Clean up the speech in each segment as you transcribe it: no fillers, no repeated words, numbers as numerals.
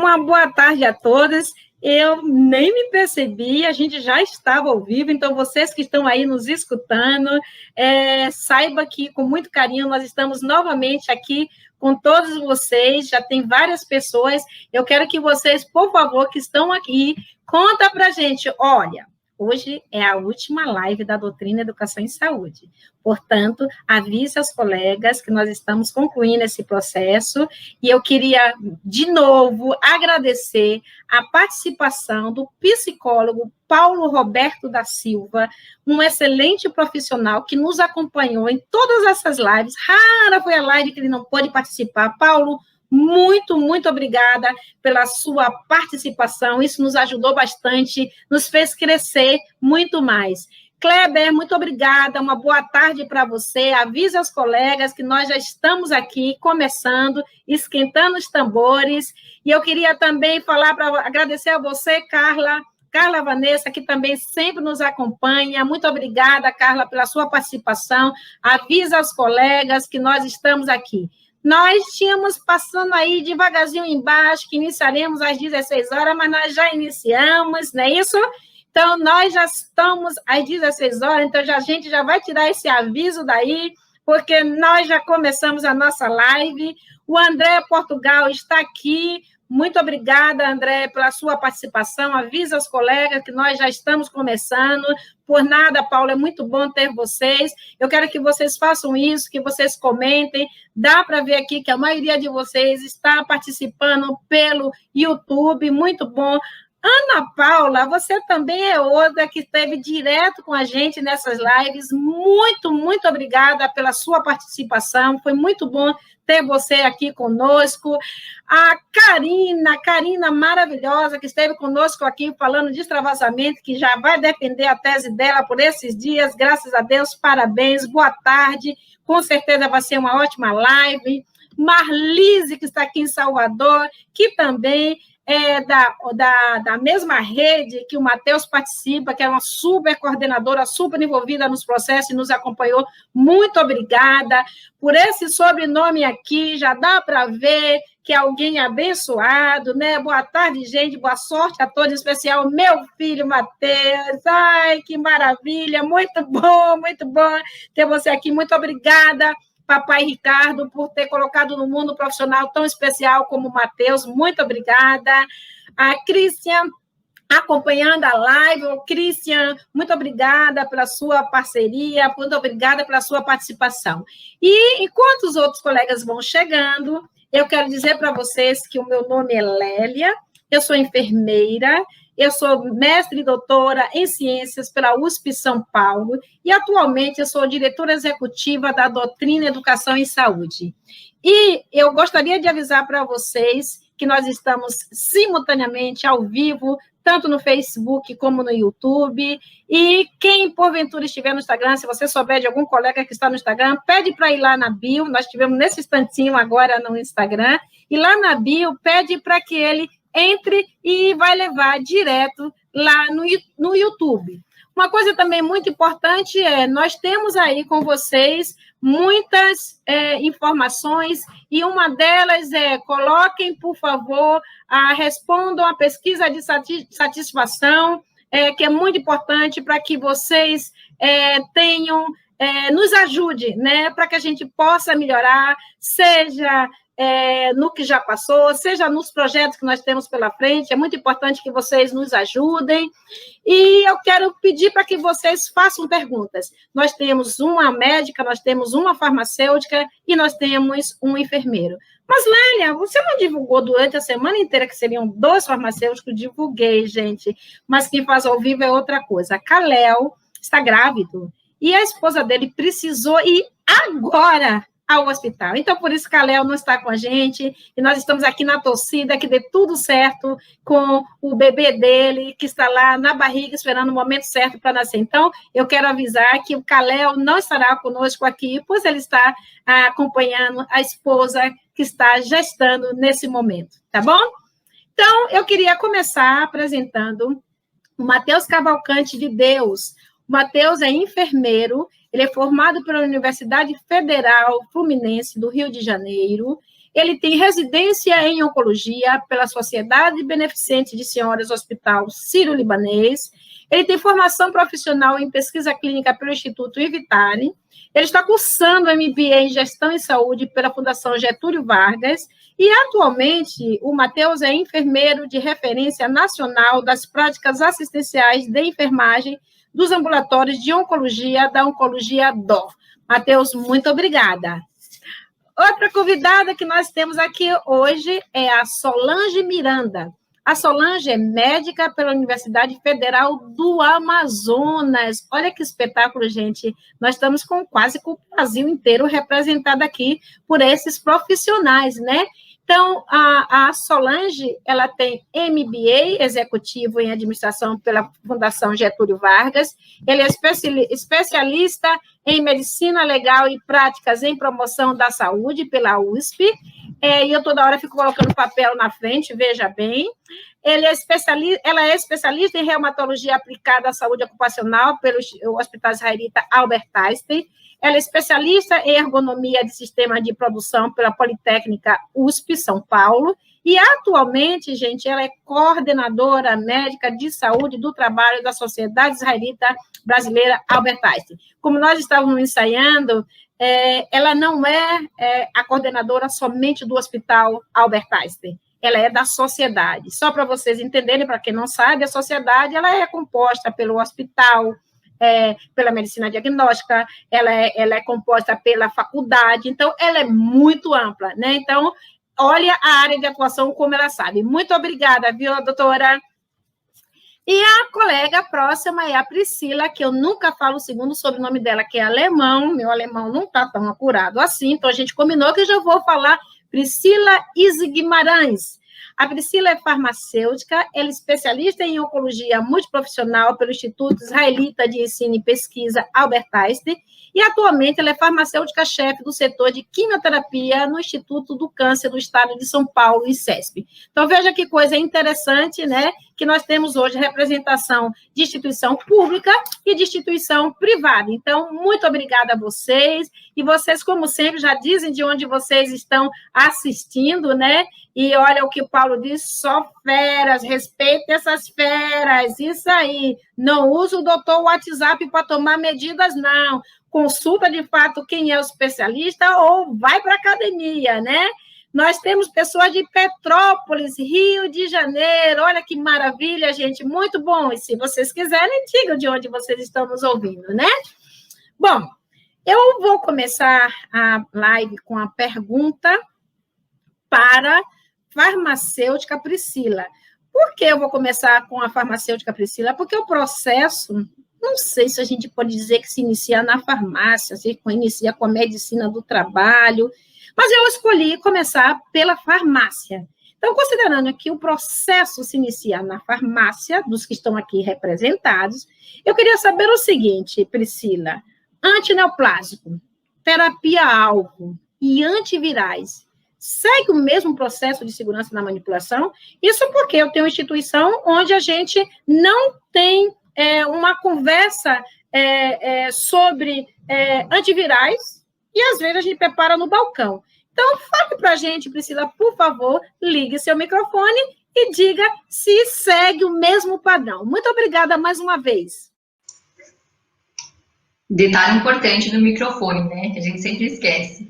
Uma boa tarde a todos. Eu nem me percebi, a gente já estava ao vivo, então vocês que estão aí nos escutando, saiba que com muito carinho nós estamos novamente aqui com todos vocês, já tem várias pessoas. Eu quero que vocês, por favor, que estão aqui, conta para a gente, olha, hoje é a última live da Doutrina Educação em Saúde. Portanto, avise aos colegas que nós estamos concluindo esse processo e eu queria, de novo, agradecer a participação do psicólogo Paulo Roberto da Silva, um excelente profissional que nos acompanhou em todas essas lives. Rara foi a live que ele não pôde participar. Paulo, muito obrigada pela sua participação, isso nos ajudou bastante, nos fez crescer muito mais. Kleber, muito obrigada, uma boa tarde para você, avise aos colegas que nós já estamos aqui, começando, esquentando os tambores, e eu queria também agradecer a você, Carla Vanessa, que também sempre nos acompanha. Muito obrigada, Carla, pela sua participação. Avisa aos colegas que nós estamos aqui. Nós tínhamos passando aí devagarzinho embaixo, que iniciaremos às 16 horas, mas nós já iniciamos, não é isso? Então, nós já estamos às 16 horas, então a gente já vai tirar esse aviso daí, porque nós já começamos a nossa live. O André Portugal está aqui. Muito obrigada, André, pela sua participação. Avisa aos colegas que nós já estamos começando. Por nada, Paulo, é muito bom ter vocês. Eu quero que vocês façam isso, que vocês comentem. Dá para ver aqui que a maioria de vocês está participando pelo YouTube. Muito bom. Ana Paula, você também é outra que esteve direto com a gente nessas lives. Muito obrigada pela sua participação. Foi muito bom ter você aqui conosco. A Karina maravilhosa, que esteve conosco aqui falando de extravasamento, que já vai defender a tese dela por esses dias. Graças a Deus, parabéns, boa tarde. Com certeza vai ser uma ótima live. Marlise, que está aqui em Salvador, que também é da mesma rede que o Matheus participa, que é uma super coordenadora, super envolvida nos processos e nos acompanhou. Muito obrigada por esse sobrenome aqui, já dá para ver que é alguém abençoado, né? Boa tarde, gente, boa sorte a todos, em especial meu filho Matheus. Ai, que maravilha, muito bom ter você aqui, muito obrigada, Papai Ricardo, por ter colocado no mundo um profissional tão especial como o Matheus. Muito obrigada. A Cristian, acompanhando a live. Cristian, muito obrigada pela sua parceria, muito obrigada pela sua participação. E, enquanto os outros colegas vão chegando, eu quero dizer para vocês que o meu nome é Lélia, eu sou enfermeira, eu sou mestre e doutora em ciências pela USP São Paulo e, atualmente, eu sou diretora executiva da Doutrina Educação em Saúde. E eu gostaria de avisar para vocês que nós estamos simultaneamente ao vivo, tanto no Facebook como no YouTube. E quem, porventura, estiver no Instagram, se você souber de algum colega que está no Instagram, pede para ir lá na bio, nós tivemos nesse instantinho agora no Instagram, e lá na bio pede para que ele entre e vai levar direto lá no YouTube. Uma coisa também muito importante nós temos aí com vocês muitas informações, e uma delas coloquem, por favor, respondam a pesquisa de satisfação, que é muito importante para que vocês tenham, nos ajude, né, para que a gente possa melhorar, seja no que já passou, seja nos projetos que nós temos pela frente. É muito importante que vocês nos ajudem. E eu quero pedir para que vocês façam perguntas. Nós temos uma médica, nós temos uma farmacêutica e nós temos um enfermeiro. Mas, Lélia, você não divulgou durante a semana inteira que seriam 2 farmacêuticos? Divulguei, gente. Mas quem faz ao vivo é outra coisa. A Kalel está grávido e a esposa dele precisou ir agora ao hospital. Então, por isso, Kalel não está com a gente, e nós estamos aqui na torcida, que dê tudo certo com o bebê dele, que está lá na barriga, esperando o momento certo para nascer. Então, eu quero avisar que o Kalel não estará conosco aqui, pois ele está acompanhando a esposa que está gestando nesse momento, tá bom? Então, eu queria começar apresentando o Matheus Cavalcante de Deus. O Matheus é enfermeiro, ele é formado pela Universidade Federal Fluminense do Rio de Janeiro, Ele tem residência em oncologia pela Sociedade Beneficente de Senhoras Hospital Sírio-Libanês. Ele tem formação profissional em pesquisa clínica pelo Instituto Ivitari. Ele está cursando MBA em Gestão em Saúde pela Fundação Getúlio Vargas. E, atualmente, o Matheus é enfermeiro de referência nacional das práticas assistenciais de enfermagem dos ambulatórios de oncologia da Oncologia DOR. Matheus, muito obrigada. Outra convidada que nós temos aqui hoje é a Solange Miranda. A Solange é médica pela Universidade Federal do Amazonas. Olha que espetáculo, gente. Nós estamos quase com o Brasil inteiro representado aqui por esses profissionais, né? Então, a Solange, ela tem MBA executivo em administração pela Fundação Getúlio Vargas, ele é especialista em medicina legal e práticas em promoção da saúde pela USP, e eu toda hora fico colocando papel na frente, veja bem. Ela é especialista em reumatologia aplicada à saúde ocupacional pelo Hospital Israelita Albert Einstein. Ela é especialista em ergonomia de sistema de produção pela Politécnica USP, São Paulo. E, atualmente, gente, ela é coordenadora médica de saúde do trabalho da Sociedade Israelita Brasileira Albert Einstein. Como nós estávamos ensaiando, ela não é a coordenadora somente do Hospital Albert Einstein. Ela é da sociedade. Só para vocês entenderem, para quem não sabe, a sociedade ela é composta pelo hospital, pela medicina diagnóstica, ela é composta pela faculdade, então ela é muito ampla, né? Então, olha a área de atuação como ela sabe. Muito obrigada, viu, doutora? E a colega próxima é a Priscila, que eu nunca falo o segundo sobrenome dela, que é alemão, meu alemão não está tão acurado assim, então a gente combinou que eu já vou falar Priscila Izzy Guimarães. A Priscila é farmacêutica, ela é especialista em oncologia multiprofissional pelo Instituto Israelita de Ensino e Pesquisa Albert Einstein, e atualmente ela é farmacêutica-chefe do setor de quimioterapia no Instituto do Câncer do Estado de São Paulo, ICESP. Então, veja que coisa interessante, né? Que nós temos hoje representação de instituição pública e de instituição privada. Então, muito obrigada a vocês, e vocês, como sempre, já dizem de onde vocês estão assistindo, né? E olha o que o Paulo diz, só feras, respeite essas feras, isso aí. Não usa o doutor WhatsApp para tomar medidas, não. Consulta, de fato, quem é o especialista ou vai para a academia, né? Nós temos pessoas de Petrópolis, Rio de Janeiro, olha que maravilha, gente, muito bom. E se vocês quiserem, digam de onde vocês estão nos ouvindo, né? Bom, eu vou começar a live com a pergunta para farmacêutica Priscila. Por que eu vou começar com a farmacêutica Priscila? Porque o processo, não sei se a gente pode dizer que se inicia na farmácia, se inicia com a medicina do trabalho, mas eu escolhi começar pela farmácia. Então, considerando que o processo se inicia na farmácia, dos que estão aqui representados, eu queria saber o seguinte, Priscila, antineoplásico, terapia-alvo e antivirais, segue o mesmo processo de segurança na manipulação? Isso porque eu tenho uma instituição onde a gente não tem uma conversa sobre antivirais e, às vezes, a gente prepara no balcão. Então, fale para a gente, Priscila, por favor, ligue seu microfone e diga se segue o mesmo padrão. Muito obrigada mais uma vez. Detalhe importante do microfone, né? Que a gente sempre esquece.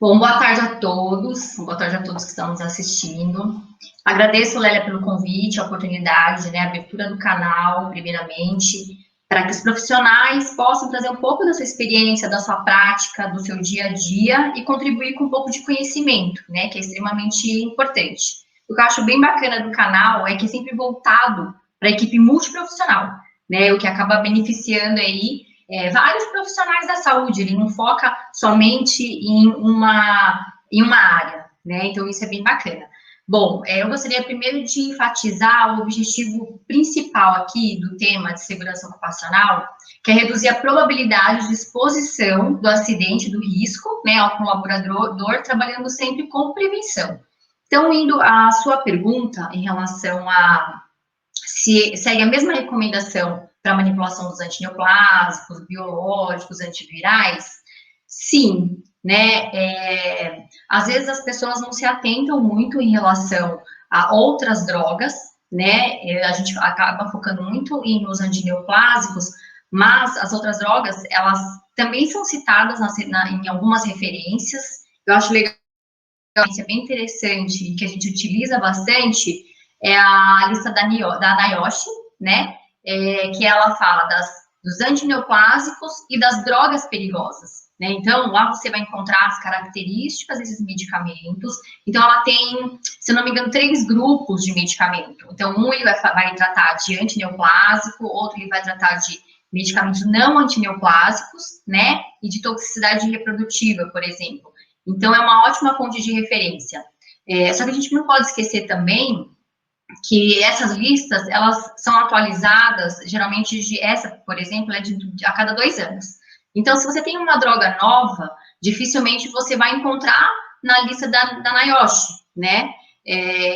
Bom, boa tarde a todos que estão nos assistindo. Agradeço, Lélia, pelo convite, a oportunidade, né, a abertura do canal, primeiramente, para que os profissionais possam trazer um pouco da sua experiência, da sua prática, do seu dia a dia e contribuir com um pouco de conhecimento, né, que é extremamente importante. O que eu acho bem bacana do canal é que é sempre voltado para a equipe multiprofissional, né, o que acaba beneficiando aí vários profissionais da saúde, ele não foca somente em uma área, né? Então, isso é bem bacana. Bom, eu gostaria primeiro de enfatizar o objetivo principal aqui do tema de segurança ocupacional, que é reduzir a probabilidade de exposição do acidente, do risco, né, ao colaborador, trabalhando sempre com prevenção. Então, indo à sua pergunta em relação a se segue a mesma recomendação para a manipulação dos antineoplásicos, biológicos, antivirais, sim, né? às vezes as pessoas não se atentam muito em relação a outras drogas, né? A gente acaba focando muito nos antineoplásicos, mas as outras drogas, elas também são citadas em algumas referências. Eu acho legal, é bem interessante, que a gente utiliza bastante, é a lista da NIOSH, né? Que ela fala dos antineoplásicos e das drogas perigosas, né? Então, lá você vai encontrar as características desses medicamentos. Então, ela tem, se não me engano, 3 grupos de medicamento. Então, um ele vai tratar de antineoplásico, outro ele vai tratar de medicamentos não antineoplásicos, né? E de toxicidade reprodutiva, por exemplo. Então, é uma ótima fonte de referência. Só que a gente não pode esquecer também que essas listas, elas são atualizadas, geralmente, essa, por exemplo, a cada 2 anos. Então, se você tem uma droga nova, dificilmente você vai encontrar na lista da NIOSH, né?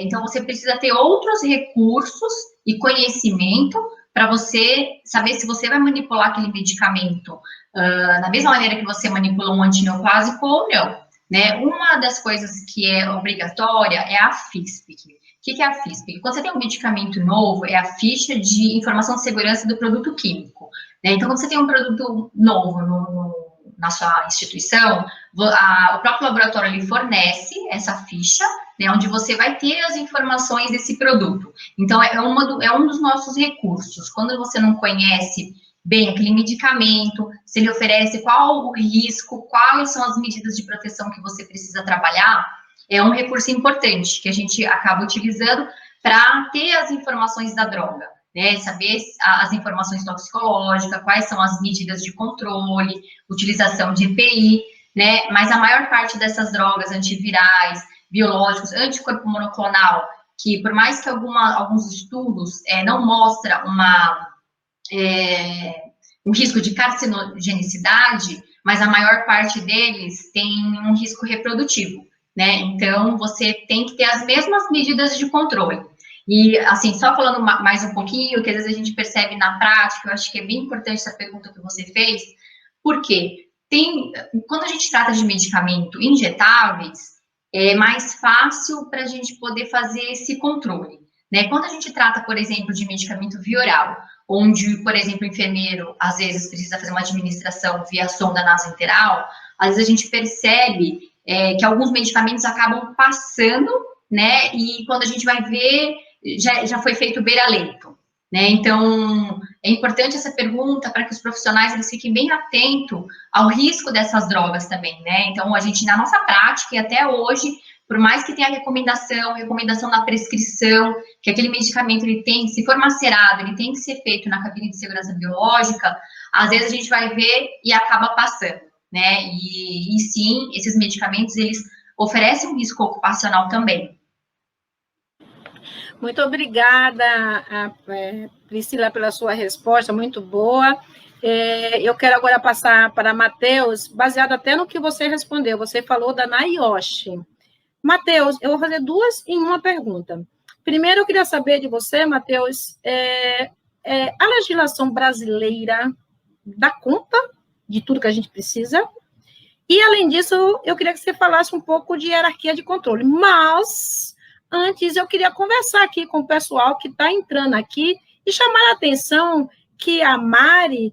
Então, você precisa ter outros recursos e conhecimento para você saber se você vai manipular aquele medicamento da mesma maneira que você manipula um antineoplásico ou não, né? Uma das coisas que é obrigatória é a FISP. O que é a FISP? Quando você tem um medicamento novo, é a ficha de informação de segurança do produto químico, né? Então, quando você tem um produto novo na sua instituição, o próprio laboratório ele fornece essa ficha, né, onde você vai ter as informações desse produto. Então, é um dos nossos recursos. Quando você não conhece bem aquele medicamento, se ele oferece qual o risco, quais são as medidas de proteção que você precisa trabalhar, é um recurso importante que a gente acaba utilizando para ter as informações da droga, né? Saber as informações toxicológicas, quais são as medidas de controle, utilização de EPI, né? Mas a maior parte dessas drogas antivirais, biológicos, anticorpo monoclonal, que por mais que alguns estudos não mostra um risco de carcinogenicidade, mas a maior parte deles tem um risco reprodutivo, né? Então, você tem que ter as mesmas medidas de controle. E, assim, só falando mais um pouquinho, que às vezes a gente percebe na prática, eu acho que é bem importante essa pergunta que você fez, porque quando a gente trata de medicamento injetáveis, é mais fácil para a gente poder fazer esse controle, né? Quando a gente trata, por exemplo, de medicamento via oral, onde, por exemplo, o enfermeiro, às vezes, precisa fazer uma administração via sonda nasointeral, às vezes a gente percebe que alguns medicamentos acabam passando, né, e quando a gente vai ver, já foi feito beira-leito, né? Então, é importante essa pergunta para que os profissionais eles fiquem bem atentos ao risco dessas drogas também, né? Então, a gente, na nossa prática, e até hoje, por mais que tenha recomendação na prescrição, que aquele medicamento, ele tem, se for macerado, ele tem que ser feito na cabine de segurança biológica, às vezes a gente vai ver e acaba passando, né? E sim, esses medicamentos, eles oferecem um risco ocupacional também. Muito obrigada, Priscila, pela sua resposta, muito boa. Eu quero agora passar para Matheus, baseado até no que você respondeu. Você falou da NIOSH. Matheus, eu vou fazer 2 em uma pergunta. Primeiro, eu queria saber de você, Matheus, a legislação brasileira dá conta de tudo que a gente precisa? E, além disso, eu queria que você falasse um pouco de hierarquia de controle. Mas, antes, eu queria conversar aqui com o pessoal que está entrando aqui e chamar a atenção que a Mari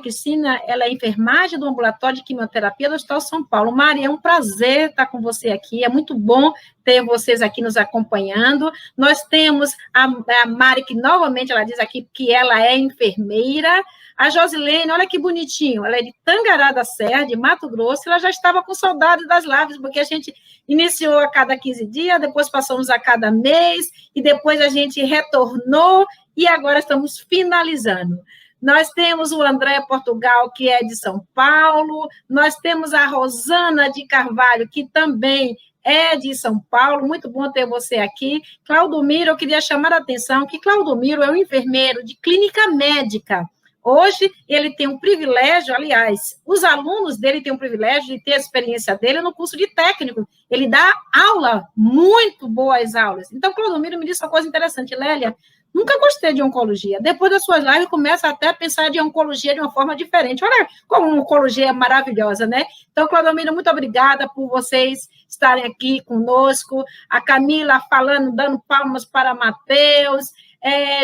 Cristina, ela é enfermagem do ambulatório de quimioterapia do Hospital São Paulo. Mari, é um prazer estar com você aqui, é muito bom ter vocês aqui nos acompanhando. Nós temos a Mari, que novamente ela diz aqui que ela é enfermeira. A Josilene, olha que bonitinho, ela é de Tangará da Serra, de Mato Grosso, ela já estava com saudade das lives, porque a gente iniciou a cada 15 dias, depois passamos a cada mês, e depois a gente retornou, e agora estamos finalizando. Nós temos o André Portugal, que é de São Paulo, nós temos a Rosana de Carvalho, que também é de São Paulo, muito bom ter você aqui. Claudomiro, eu queria chamar a atenção que Claudomiro é um enfermeiro de clínica médica. Hoje, ele tem um privilégio, aliás, os alunos dele têm um privilégio de ter a experiência dele no curso de técnico. Ele dá aula, muito boas aulas. Então, Claudomiro me disse uma coisa interessante, Lélia, nunca gostei de oncologia. Depois das suas lives, começa até a pensar de oncologia de uma forma diferente. Olha como a oncologia é maravilhosa, né? Então, Claudomiro, muito obrigada por vocês estarem aqui conosco. A Camila falando, dando palmas para Matheus.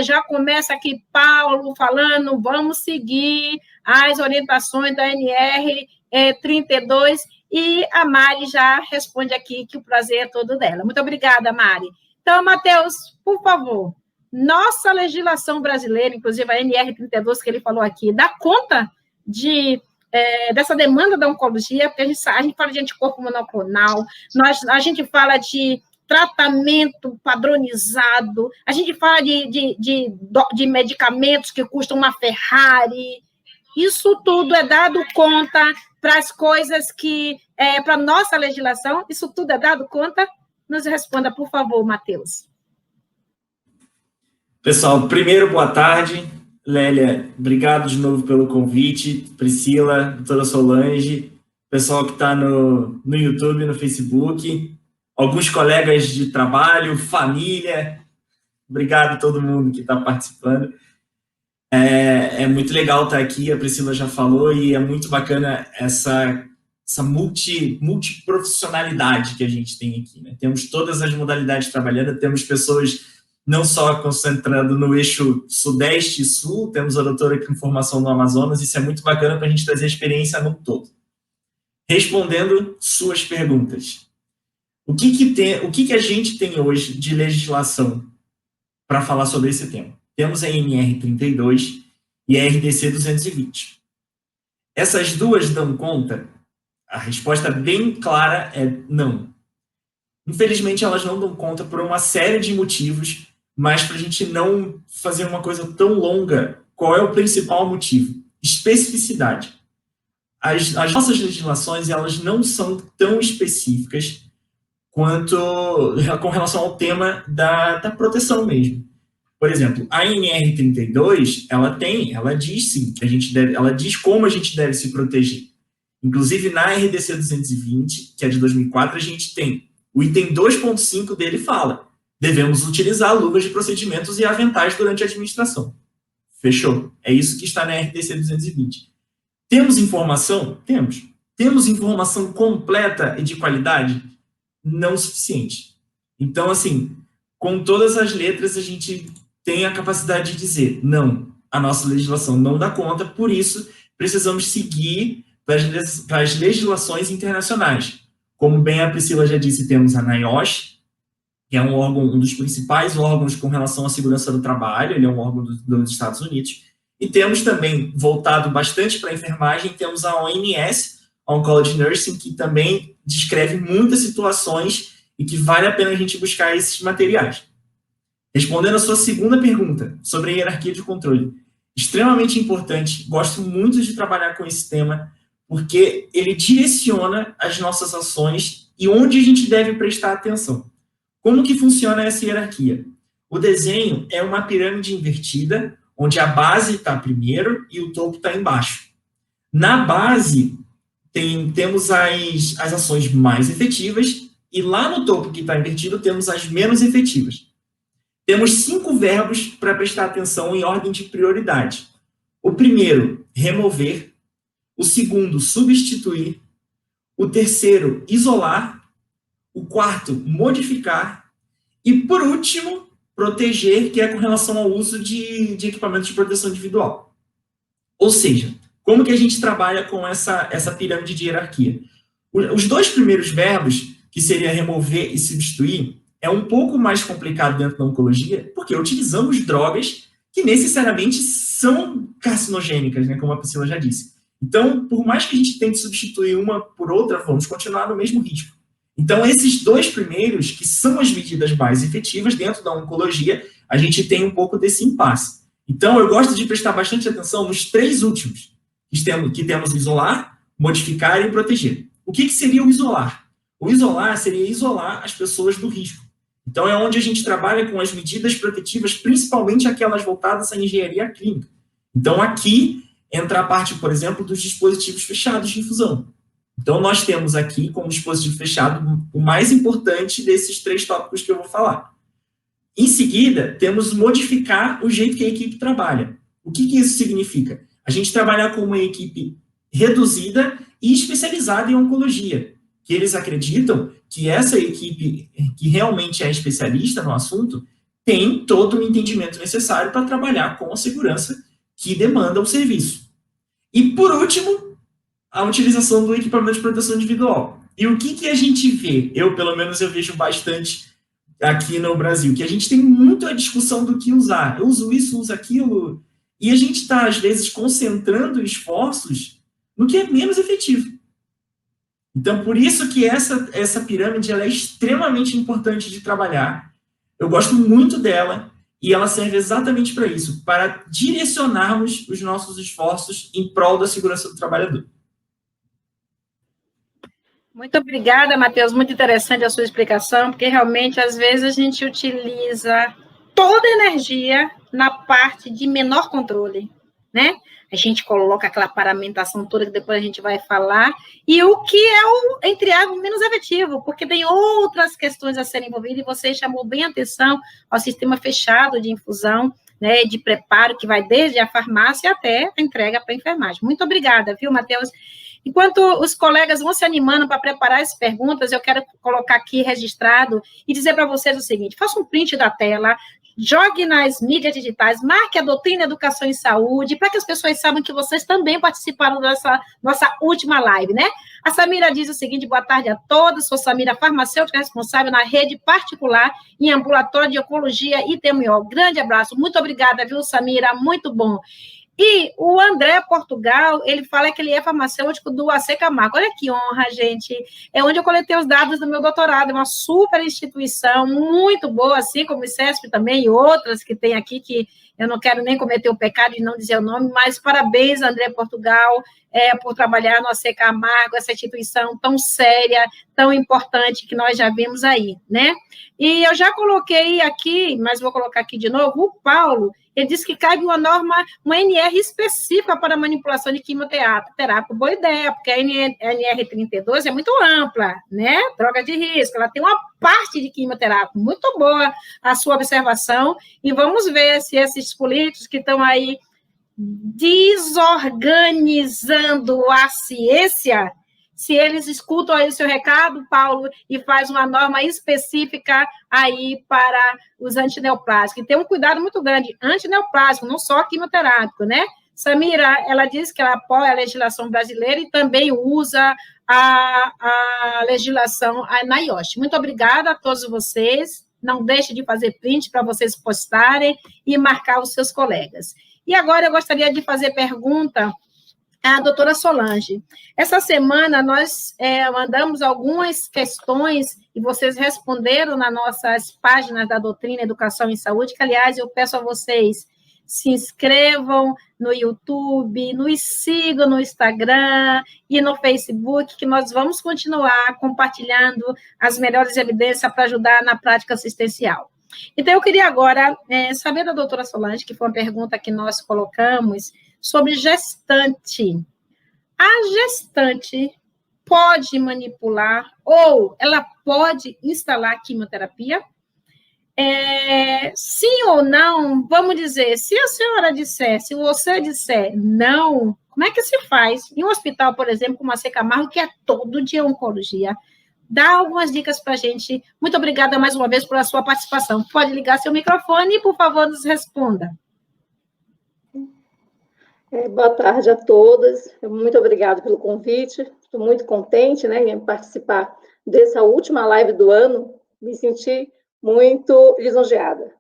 Já começa aqui Paulo falando, vamos seguir as orientações da NR 32, e a Mari já responde aqui que o prazer é todo dela. Muito obrigada, Mari. Então, Matheus, por favor, nossa legislação brasileira, inclusive a NR 32, que ele falou aqui, dá conta dessa demanda da oncologia, porque a gente fala de anticorpo monoclonal, a gente fala de tratamento padronizado, a gente fala de medicamentos que custam uma Ferrari. Isso tudo é dado conta para as coisas que, para a nossa legislação, isso tudo é dado conta? Nos responda, por favor, Matheus. Pessoal, primeiro, boa tarde. Lélia, obrigado de novo pelo convite. Priscila, doutora Solange, pessoal que está no YouTube, no Facebook, alguns colegas de trabalho, família, obrigado a todo mundo que está participando. É muito legal estar aqui, a Priscila já falou, e é muito bacana essa multiprofissionalidade que a gente tem aqui, né? Temos todas as modalidades trabalhando, temos pessoas não só concentrando no eixo sudeste e sul, temos a doutora com formação no Amazonas, isso é muito bacana para a gente trazer a experiência no todo. Respondendo suas perguntas. O que a gente tem hoje de legislação para falar sobre esse tema? Temos a NR 32 e a RDC 220. Essas duas dão conta? A resposta bem clara é não. Infelizmente, elas não dão conta por uma série de motivos, mas para a gente não fazer uma coisa tão longa, qual é o principal motivo? Especificidade. As nossas legislações, elas não são tão específicas quanto com relação ao tema da proteção mesmo. Por exemplo, a NR 32, ela diz sim, ela diz como a gente deve se proteger. Inclusive, na RDC 220, que é de 2004, a gente tem o item 2.5 dele fala: devemos utilizar luvas de procedimentos e aventais durante a administração. Fechou? É isso que está na RDC 220. Temos informação? Temos. Temos informação completa e de qualidade? Não suficiente. Então, assim, com todas as letras, a gente tem a capacidade de dizer, não, a nossa legislação não dá conta, por isso precisamos seguir para as legislações internacionais. Como bem a Priscila já disse, temos a NIOSH, que é um dos principais órgãos com relação à segurança do trabalho, ele é um órgão dos Estados Unidos, e temos também, voltado bastante para a enfermagem, temos a OMS, Oncology Nursing, que também descreve muitas situações e que vale a pena a gente buscar esses materiais. Respondendo a sua segunda pergunta sobre a hierarquia de controle, extremamente importante, gosto muito de trabalhar com esse tema, porque ele direciona as nossas ações e onde a gente deve prestar atenção. Como que funciona essa hierarquia? O desenho é uma pirâmide invertida, onde a base está primeiro e o topo está embaixo. Na base, temos as ações mais efetivas, e lá no topo que está invertido, temos as menos efetivas. Temos 5 verbos para prestar atenção em ordem de prioridade. O primeiro, remover. O segundo, substituir. O terceiro, isolar. O quarto, modificar. E, por último, proteger, que é com relação ao uso de equipamentos de proteção individual. Ou seja, como que a gente trabalha com essa pirâmide de hierarquia? Os 2 primeiros verbos, que seria remover e substituir, é um pouco mais complicado dentro da oncologia, porque utilizamos drogas que necessariamente são carcinogênicas, né, como a Priscila já disse. Então, por mais que a gente tente substituir uma por outra, vamos continuar no mesmo risco. Então, esses 2 primeiros, que são as medidas mais efetivas dentro da oncologia, a gente tem um pouco desse impasse. Então, eu gosto de prestar bastante atenção nos 3 últimos, que temos isolar, modificar e proteger. O que seria o isolar? O isolar seria isolar as pessoas do risco. Então, é onde a gente trabalha com as medidas protetivas, principalmente aquelas voltadas à engenharia clínica. Então, aqui entra a parte, por exemplo, dos dispositivos fechados de infusão. Então, nós temos aqui, como dispositivo fechado, o mais importante desses 3 tópicos que eu vou falar. Em seguida, temos modificar o jeito que a equipe trabalha. O que isso significa? A gente trabalhar com uma equipe reduzida e especializada em oncologia. que eles acreditam que essa equipe, que realmente é especialista no assunto, tem todo o entendimento necessário para trabalhar com a segurança que demanda o serviço. E, por último, a utilização do equipamento de proteção individual. E o que a gente vê? Pelo menos, eu vejo bastante aqui no Brasil, que a gente tem muito a discussão do que usar. Eu uso isso, uso aquilo, e a gente está, às vezes, concentrando esforços no que é menos efetivo. Então, por isso que essa pirâmide ela é extremamente importante de trabalhar. Eu gosto muito dela, e ela serve exatamente para isso, para direcionarmos os nossos esforços em prol da segurança do trabalhador. Muito obrigada, Matheus. Muito interessante a sua explicação, porque realmente, às vezes, a gente utiliza toda a energia na parte de menor controle, né? A gente coloca aquela paramentação toda que depois a gente vai falar, e o que é o, entre aspas, menos efetivo, porque tem outras questões a serem envolvidas, e você chamou bem a atenção ao sistema fechado de infusão, né, de preparo, que vai desde a farmácia até a entrega para a enfermagem. Muito obrigada, viu, Matheus? Enquanto os colegas vão se animando para preparar as perguntas, eu quero colocar aqui registrado e dizer para vocês o seguinte: faça um print da tela, jogue nas mídias digitais, marque a Doutrina Educação e Saúde, para que as pessoas saibam que vocês também participaram dessa nossa última live, né? A Samira diz o seguinte: boa tarde a todos, sou Samira, farmacêutica responsável na rede particular em ambulatório de oncologia e TMO. Grande abraço, muito obrigada, viu, Samira? Muito bom. E o André Portugal, ele fala que ele é farmacêutico do AC Camargo. Olha que honra, gente. É onde eu coletei os dados do meu doutorado. É uma super instituição, muito boa, assim como o ICESP também, e outras que tem aqui, que eu não quero nem cometer o pecado de não dizer o nome, mas parabéns, André Portugal, por trabalhar no AC Camargo, essa instituição tão séria, tão importante que nós já vimos aí, né? E eu já coloquei aqui, mas vou colocar aqui de novo, o Paulo, ele disse que cabe uma norma, uma NR específica para manipulação de quimioterápico. Boa ideia, porque a NR32 é muito ampla, né? Droga de risco, ela tem uma parte de quimioterápico. Muito boa a sua observação, e vamos ver se esses políticos que estão aí desorganizando a ciência, se eles escutam aí o seu recado, Paulo, e faz uma norma específica aí para os antineoplásicos. E tem um cuidado muito grande, antineoplásico, não só quimioterápico, né? Samira, ela diz que ela apoia a legislação brasileira e também usa a legislação na IOSH. Muito obrigada a todos vocês. Não deixe de fazer print para vocês postarem e marcar os seus colegas. E agora eu gostaria de fazer pergunta à doutora Solange. Essa semana nós mandamos algumas questões e vocês responderam nas nossas páginas da Doutrina Educação e Saúde, que, aliás, eu peço a vocês se inscrevam no YouTube, nos sigam no Instagram e no Facebook, que nós vamos continuar compartilhando as melhores evidências para ajudar na prática assistencial. Então, eu queria agora saber da doutora Solange, que foi uma pergunta que nós colocamos, sobre gestante. A gestante pode manipular ou ela pode instalar quimioterapia? Sim ou não? Vamos dizer, se a senhora disser, se você disser não, como é que se faz? Em um hospital, por exemplo, como a AC Camargo, que é todo dia oncologia, dá algumas dicas para a gente. Muito obrigada mais uma vez pela sua participação. Pode ligar seu microfone e, por favor, nos responda. Boa tarde a todas. Muito obrigada pelo convite. Estou muito contente, né, em participar dessa última live do ano. Me senti muito lisonjeada.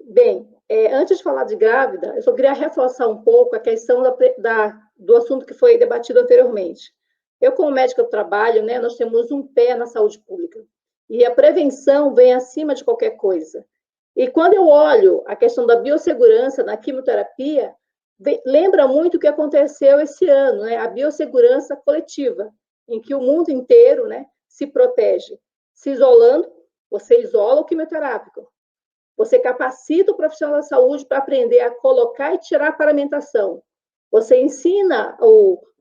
Bem, antes de falar de grávida, eu só queria reforçar um pouco a questão do assunto que foi debatido anteriormente. Eu, como médica do trabalho, né, nós temos um pé na saúde pública. E a prevenção vem acima de qualquer coisa. E quando eu olho a questão da biossegurança na quimioterapia, lembra muito o que aconteceu esse ano, né? A biossegurança coletiva, em que o mundo inteiro, né, se protege. Se isolando, você isola o quimioterápico. Você capacita o profissional da saúde para aprender a colocar e tirar a paramentação. Você ensina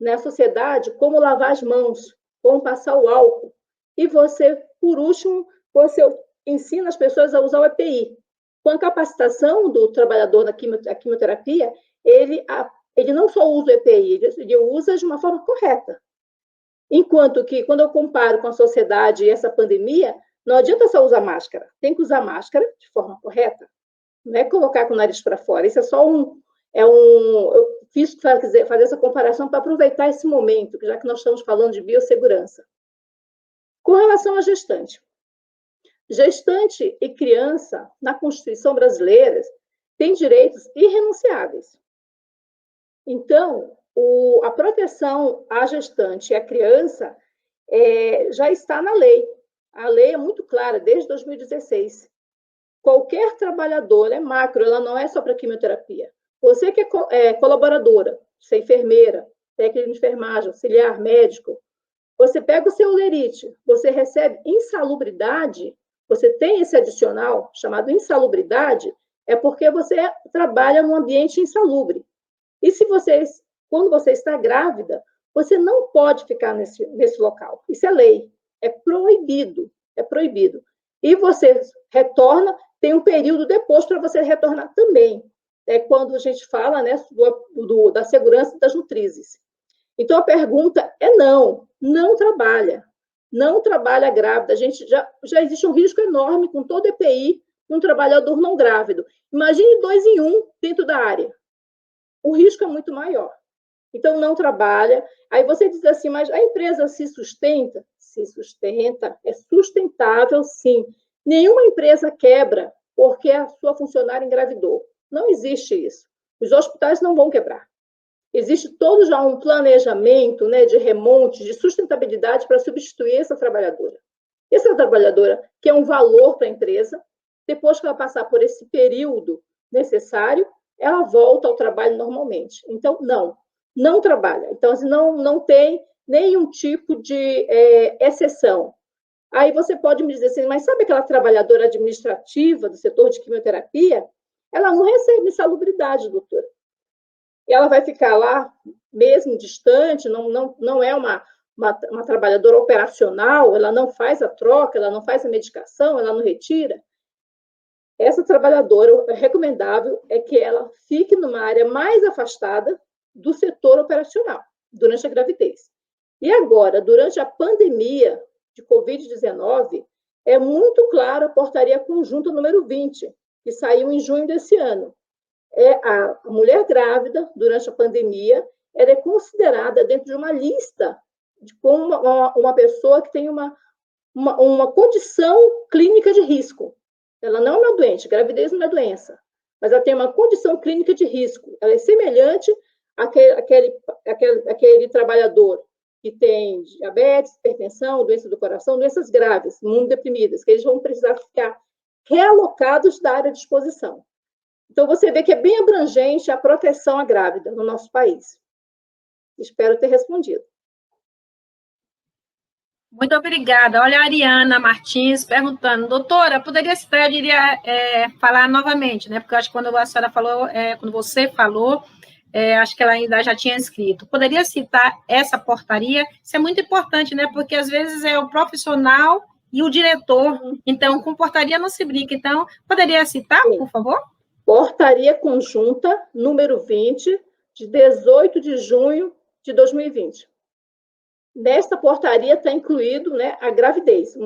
na sociedade como lavar as mãos, como passar o álcool. E você, por último, você ensina as pessoas a usar o EPI. Com a capacitação do trabalhador da quimioterapia, ele não só usa o EPI, ele usa de uma forma correta. Enquanto que, quando eu comparo com a sociedade e essa pandemia, não adianta só usar máscara. Tem que usar máscara de forma correta. Não é colocar com o nariz para fora. Isso é só eu quis fazer essa comparação para aproveitar esse momento, já que nós estamos falando de biossegurança. Com relação à gestante. Gestante e criança, na Constituição brasileira, têm direitos irrenunciáveis. Então, a proteção à gestante e à criança já está na lei. A lei é muito clara, desde 2016. Qualquer trabalhadora, macro, ela não é só para quimioterapia. Você que é colaboradora, você é enfermeira, técnica de enfermagem, auxiliar, médico, você pega o seu lerite, você recebe insalubridade, você tem esse adicional chamado insalubridade, é porque você trabalha num ambiente insalubre. E quando você está grávida, você não pode ficar nesse local. Isso é lei, é proibido, é proibido. E você retorna, tem um período depois para você retornar também. É quando a gente fala, né, da segurança das nutrizes. Então, a pergunta é não trabalha. Não trabalha grávida. A gente já existe um risco enorme com todo EPI, um trabalhador não grávido. Imagine 2 em 1 dentro da área. O risco é muito maior. Então, não trabalha. Aí você diz assim, mas a empresa se sustenta? Se sustenta, é sustentável, sim. Nenhuma empresa quebra porque a sua funcionária engravidou. Não existe isso. Os hospitais não vão quebrar. Existe todo já um planejamento, né, de remonte, de sustentabilidade para substituir essa trabalhadora. Essa trabalhadora que é um valor para a empresa, depois que ela passar por esse período necessário, ela volta ao trabalho normalmente. Então, não trabalha. Então, assim, não tem nenhum tipo de exceção. Aí você pode me dizer assim, mas sabe aquela trabalhadora administrativa do setor de quimioterapia? Ela não recebe insalubridade, doutora. E ela vai ficar lá, mesmo distante, não é uma trabalhadora operacional, ela não faz a troca, ela não faz a medicação, ela não retira. Essa trabalhadora, o recomendável é que ela fique numa área mais afastada do setor operacional, durante a gravidez. E agora, durante a pandemia de Covid-19, é muito clara a portaria conjunta número 20, que saiu em junho desse ano. A mulher grávida, durante a pandemia, ela é considerada dentro de uma lista como uma pessoa que tem uma condição clínica de risco. Ela não é uma doente, gravidez não é doença, mas ela tem uma condição clínica de risco. Ela é semelhante àquele trabalhador que tem diabetes, hipertensão, doença do coração, doenças graves, imunodeprimidas, que eles vão precisar ficar realocados da área de exposição. Então, você vê que é bem abrangente a proteção à grávida no nosso país. Espero ter respondido. Muito obrigada. Olha a Ariana Martins perguntando, doutora, poderia citar, eu diria, falar novamente, né? Porque eu acho que quando a senhora falou, quando você falou, acho que ela ainda já tinha escrito. Poderia citar essa portaria? Isso é muito importante, né? Porque às vezes é o profissional e o diretor. Então, com portaria não se brinca. Então, poderia citar, por favor? Portaria conjunta número 20, de 18 de junho de 2020. Nesta portaria está incluído, né, a gravidez,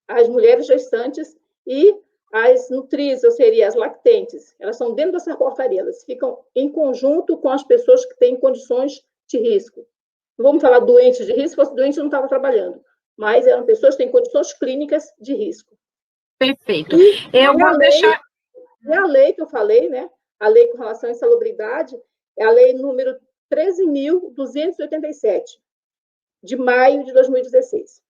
as mulheres gestantes e as nutrizes, ou seria as lactentes. Elas são dentro dessa portaria, elas ficam em conjunto com as pessoas que têm condições de risco. Não vamos falar doentes de risco, se fosse doente não estava trabalhando, mas eram pessoas que têm condições clínicas de risco. Perfeito. Eu vou deixar... E a lei que eu falei, né, a lei com relação à insalubridade, é a lei número 13.287, de maio de 2016.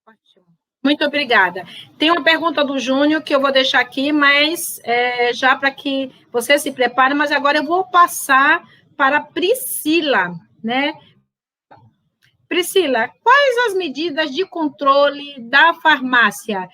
Ótimo. Muito obrigada. Tem uma pergunta do Júnior que eu vou deixar aqui, mas já para que você se prepare, mas agora eu vou passar para a Priscila, né? Priscila, quais as medidas de controle da farmácia?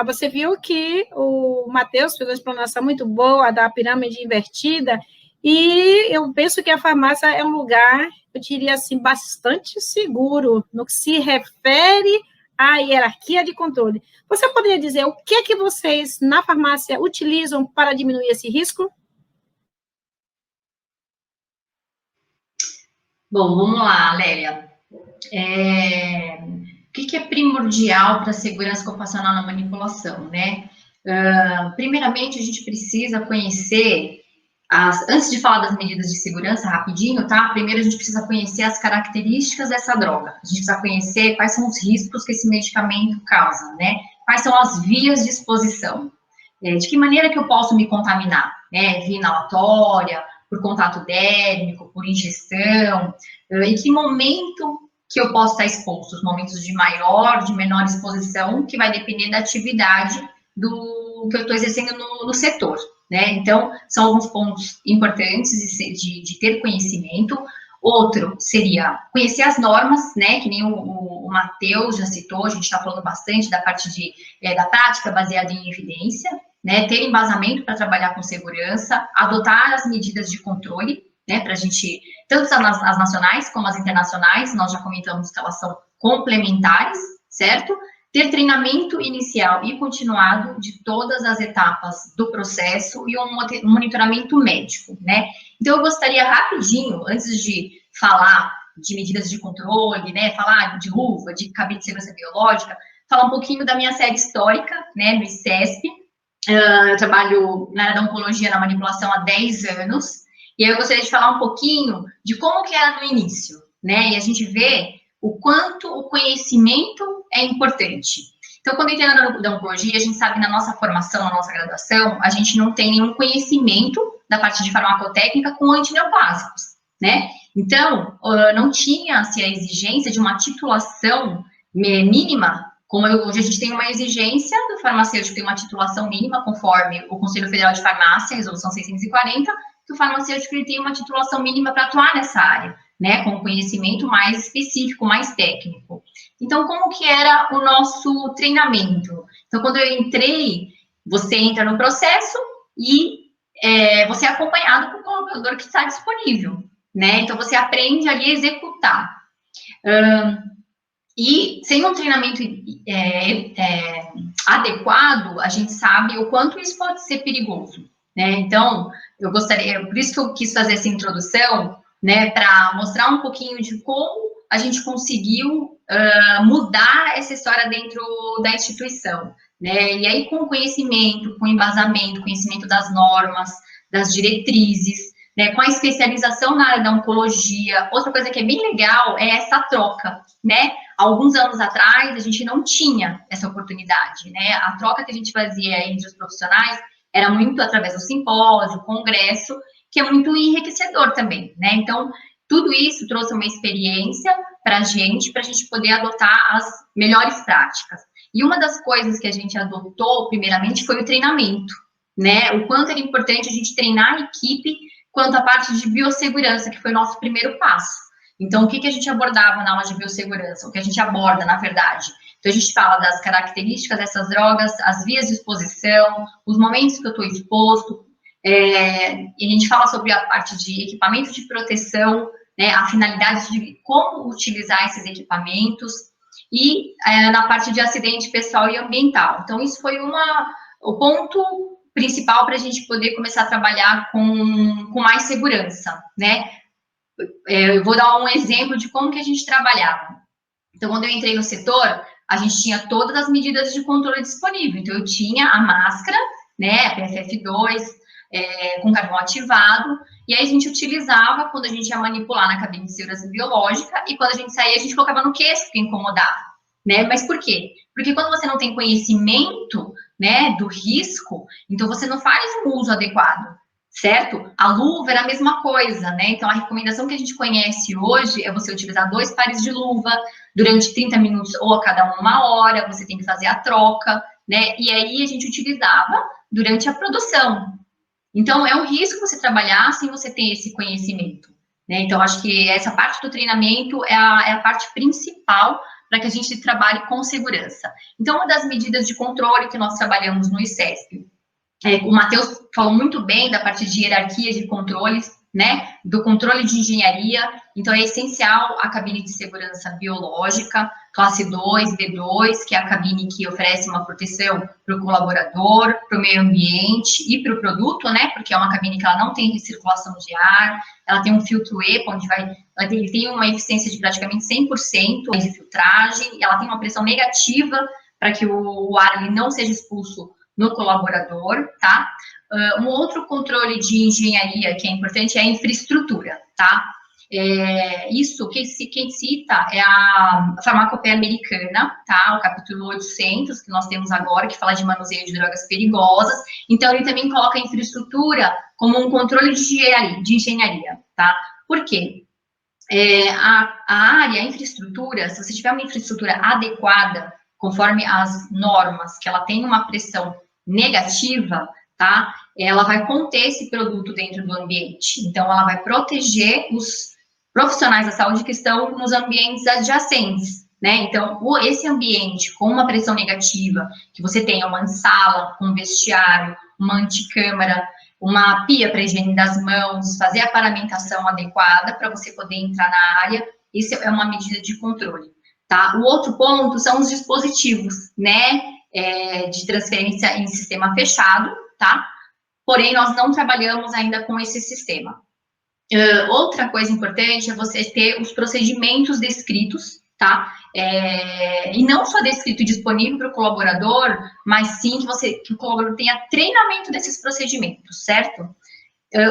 Você viu que o Matheus fez uma explanação muito boa da pirâmide invertida, e eu penso que a farmácia é um lugar, eu diria assim, bastante seguro no que se refere à hierarquia de controle. Você poderia dizer o que é que vocês, na farmácia, utilizam para diminuir esse risco? Bom, vamos lá, Lélia. O que é primordial para a segurança ocupacional na manipulação, né? Primeiramente, a gente precisa conhecer, antes de falar das medidas de segurança, rapidinho, tá? Primeiro, a gente precisa conhecer as características dessa droga. A gente precisa conhecer quais são os riscos que esse medicamento causa, né? Quais são as vias de exposição. De que maneira que eu posso me contaminar, né? Via inalatória, por contato dérmico, por ingestão, em que momento que eu posso estar exposto, os momentos de maior, de menor exposição, que vai depender da atividade do que eu estou exercendo no setor, né? Então, são alguns pontos importantes de ter conhecimento. Outro seria conhecer as normas, né? Que nem o Matheus já citou, a gente está falando bastante da parte da prática baseada em evidência, né? Ter embasamento para trabalhar com segurança, adotar as medidas de controle, né? Para a gente, tanto as nacionais como as internacionais, nós já comentamos que elas são complementares, certo? Ter treinamento inicial e continuado de todas as etapas do processo e um monitoramento médico, né? Então, eu gostaria rapidinho, antes de falar de medidas de controle, né, falar de luva, de cabine de segurança biológica, falar um pouquinho da minha série histórica, né, no ICESP. Eu trabalho na área da oncologia, na manipulação há 10 anos, e aí eu gostaria de falar um pouquinho de como que era no início, né, e a gente vê o quanto o conhecimento é importante. Então, quando eu entrei na área da oncologia, a gente sabe que na nossa formação, na nossa graduação, a gente não tem nenhum conhecimento da parte de farmacotécnica com antineoplásicos, né? Então, não tinha-se a exigência de uma titulação mínima, como hoje a gente tem uma exigência do farmacêutico, tem uma titulação mínima, conforme o Conselho Federal de Farmácia, Resolução 640, que o farmacêutico ele tem uma titulação mínima para atuar nessa área, né, com conhecimento mais específico, mais técnico. Então, como que era o nosso treinamento? Então, quando eu entrei, você entra no processo e você é acompanhado por um colaborador que está disponível, né? Então, você aprende ali a executar. E sem um treinamento adequado, a gente sabe o quanto isso pode ser perigoso, né? Então, eu gostaria, por isso que eu quis fazer essa introdução, né, para mostrar um pouquinho de como a gente conseguiu mudar essa história dentro da instituição, né? E aí, com conhecimento, com embasamento, conhecimento das normas, das diretrizes, né, com a especialização na área da oncologia. Outra coisa que é bem legal é essa troca, né? Alguns anos atrás, a gente não tinha essa oportunidade, né? A troca que a gente fazia entre os profissionais era muito através do simpósio, congresso, que é muito enriquecedor também, né? Então, tudo isso trouxe uma experiência para a gente poder adotar as melhores práticas. E uma das coisas que a gente adotou, primeiramente, foi o treinamento, né? O quanto era importante a gente treinar a equipe quanto à parte de biossegurança, que foi o nosso primeiro passo. Então, o que a gente abordava na aula de biossegurança? O que a gente aborda, na verdade? Então, a gente fala das características dessas drogas, as vias de exposição, os momentos que eu estou exposto, e a gente fala sobre a parte de equipamento de proteção, né, a finalidade de como utilizar esses equipamentos, e na parte de acidente pessoal e ambiental. Então, isso foi o ponto principal para a gente poder começar a trabalhar com mais segurança, né? Eu vou dar um exemplo de como que a gente trabalhava. Então, quando eu entrei no setor, a gente tinha todas as medidas de controle disponíveis. Então, eu tinha a máscara, né, a PFF2, com carvão ativado, e aí a gente utilizava quando a gente ia manipular na cabine de segurança biológica, e quando a gente saía, a gente colocava no queixo, que incomodava, né? Mas por quê? Porque quando você não tem conhecimento, né, do risco, então você não faz um uso adequado, certo? A luva era a mesma coisa, né? Então, a recomendação que a gente conhece hoje é você utilizar 2 pares de luva durante 30 minutos ou a cada 1 hora, você tem que fazer a troca, né? E aí a gente utilizava durante a produção. Então, é um risco você trabalhar sem você ter esse conhecimento, né? Então, acho que essa parte do treinamento é a parte principal para que a gente trabalhe com segurança. Então, uma das medidas de controle que nós trabalhamos no ICESP, o Matheus falou muito bem da parte de hierarquia de controles, né, do controle de engenharia. Então, é essencial a cabine de segurança biológica, classe 2, B2, que é a cabine que oferece uma proteção para o colaborador, para o meio ambiente e para o produto, né, porque é uma cabine que ela não tem recirculação de ar, ela tem um filtro EPA, onde ela tem uma eficiência de praticamente 100% de filtragem, e ela tem uma pressão negativa para que o ar ele não seja expulso no colaborador, tá? Um outro controle de engenharia que é importante é a infraestrutura, tá? Isso, quem cita é a farmacopeia americana, tá? O capítulo 800, que nós temos agora, que fala de manuseio de drogas perigosas. Então, ele também coloca a infraestrutura como um controle de engenharia, tá? Por quê? A infraestrutura, se você tiver uma infraestrutura adequada, conforme as normas, que ela tem uma pressão negativa, tá? Ela vai conter esse produto dentro do ambiente. Então, ela vai proteger os profissionais da saúde que estão nos ambientes adjacentes, né? Então, esse ambiente com uma pressão negativa, que você tenha uma sala, um vestiário, uma anticâmara, uma pia para higiene das mãos, fazer a paramentação adequada para você poder entrar na área, isso é uma medida de controle, tá? O outro ponto são os dispositivos, né? De transferência em sistema fechado, tá? Porém, nós não trabalhamos ainda com esse sistema. Outra coisa importante é você ter os procedimentos descritos, tá? E não só descrito e disponível para o colaborador, mas sim que o colaborador tenha treinamento desses procedimentos, certo?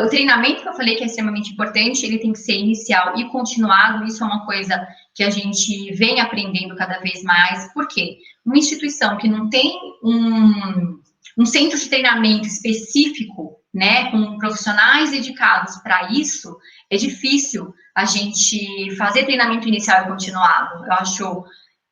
O treinamento que eu falei que é extremamente importante, ele tem que ser inicial e continuado, isso é uma coisa que a gente vem aprendendo cada vez mais, porque uma instituição que não tem um centro de treinamento específico, né, com profissionais dedicados para isso, é difícil a gente fazer treinamento inicial e continuado. Eu acho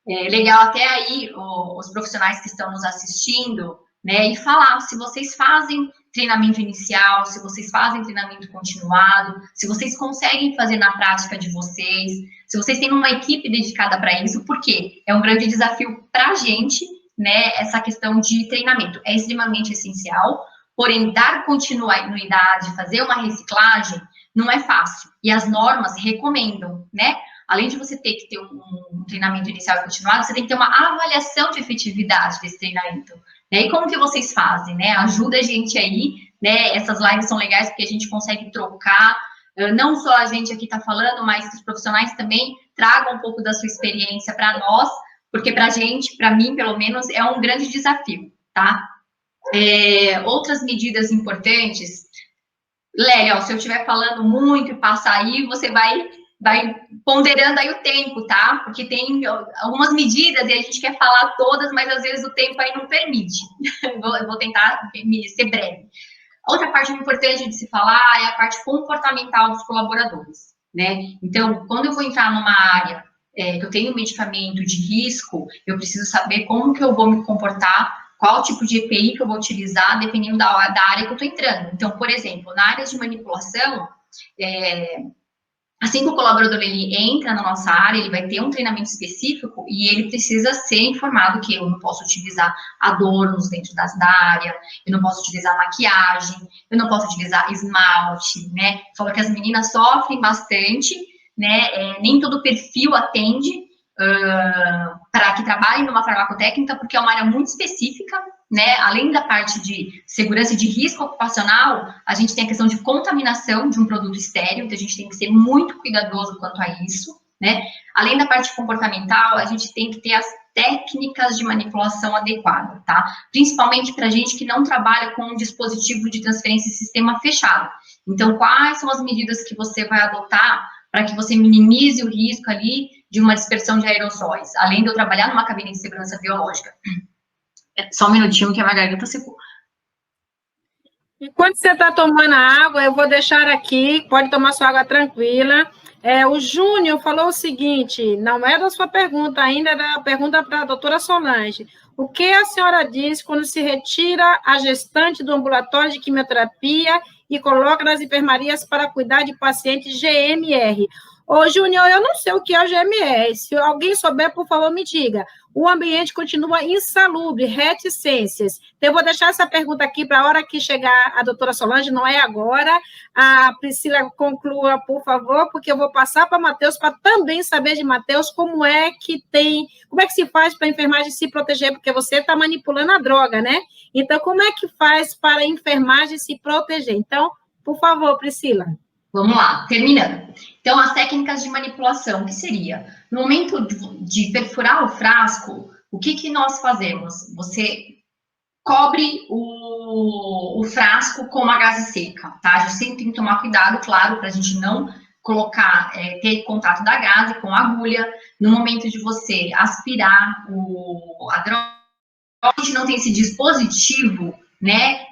legal até aí os profissionais que estão nos assistindo, né, e falar se vocês fazem treinamento inicial, se vocês fazem treinamento continuado, se vocês conseguem fazer na prática de vocês, se vocês têm uma equipe dedicada para isso, porque é um grande desafio para a gente, né, essa questão de treinamento. É extremamente essencial, porém, dar continuidade, fazer uma reciclagem, não é fácil. E as normas recomendam, né? Além de você ter que ter um treinamento inicial e continuado, você tem que ter uma avaliação de efetividade desse treinamento. Né? E como que vocês fazem, né? Ajuda a gente aí, né? Essas lives são legais porque a gente consegue trocar, não só a gente aqui está falando, mas que os profissionais também tragam um pouco da sua experiência para nós, porque para a gente, para mim, pelo menos, é um grande desafio, tá? Outras medidas importantes, Lélia, se eu estiver falando muito e passar aí, você vai ponderando aí o tempo, tá? Porque tem algumas medidas e a gente quer falar todas, mas às vezes o tempo aí não permite. Vou tentar ser breve. Outra parte importante de se falar é a parte comportamental dos colaboradores, né? Então, quando eu vou entrar numa área que eu tenho medicamento de risco, eu preciso saber como que eu vou me comportar, qual tipo de EPI que eu vou utilizar, dependendo da área que eu estou entrando. Então, por exemplo, na área de manipulação, assim que o colaborador ele entra na nossa área, ele vai ter um treinamento específico e ele precisa ser informado que eu não posso utilizar adornos dentro da área, eu não posso utilizar maquiagem, eu não posso utilizar esmalte, né? Falo que as meninas sofrem bastante, né? Nem todo perfil atende para que trabalhem numa farmacotécnica, porque é uma área muito específica, né? Além da parte de segurança e de risco ocupacional, a gente tem a questão de contaminação de um produto estéril, então a gente tem que ser muito cuidadoso quanto a isso, né? Além da parte comportamental, a gente tem que ter as técnicas de manipulação adequada, tá? Principalmente para gente que não trabalha com um dispositivo de transferência em sistema fechado. Então, quais são as medidas que você vai adotar para que você minimize o risco ali de uma dispersão de aerossóis, além de eu trabalhar numa cabine de segurança biológica? Só um minutinho que a minha garganta secou. Enquanto você está tomando a água, eu vou deixar aqui, pode tomar sua água tranquila. O Júnior falou o seguinte, não é da sua pergunta ainda, é da pergunta para a doutora Solange. O que a senhora diz quando se retira a gestante do ambulatório de quimioterapia e coloca nas enfermarias para cuidar de pacientes GMR? Ô, Júnior, eu não sei o que é o GMR. Se alguém souber, por favor, me diga. o ambiente continua insalubre, reticências. Então, eu vou deixar essa pergunta aqui para a hora que chegar a doutora Solange, não é agora. A Priscila conclua, por favor, porque eu vou passar para Matheus para também saber de Matheus como é que se faz para a enfermagem se proteger, porque você está manipulando a droga, né? Então, como é que faz para a enfermagem se proteger? Então, por favor, Priscila. Vamos lá, terminando. Então, as técnicas de manipulação, o que seria? No momento de perfurar o frasco, o que nós fazemos? Você cobre o frasco com uma gaze seca, tá? A gente sempre tem que tomar cuidado, claro, para a gente não colocar, ter contato da gaze com a agulha. No momento de você aspirar a droga, a gente não tem esse dispositivo, né?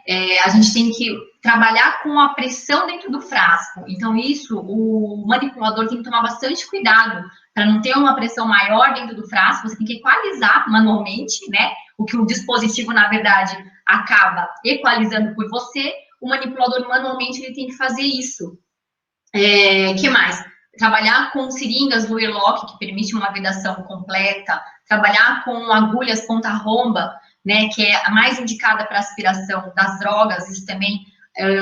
A gente tem que trabalhar com a pressão dentro do frasco. Então, isso, o manipulador tem que tomar bastante cuidado para não ter uma pressão maior dentro do frasco. Você tem que equalizar manualmente, né? O que o dispositivo, na verdade, acaba equalizando por você. O manipulador, manualmente, ele tem que fazer isso. Que mais? Trabalhar com seringas do Lock, que permite uma vedação completa. Trabalhar com agulhas ponta-romba, né, que é a mais indicada para aspiração das drogas. Isso também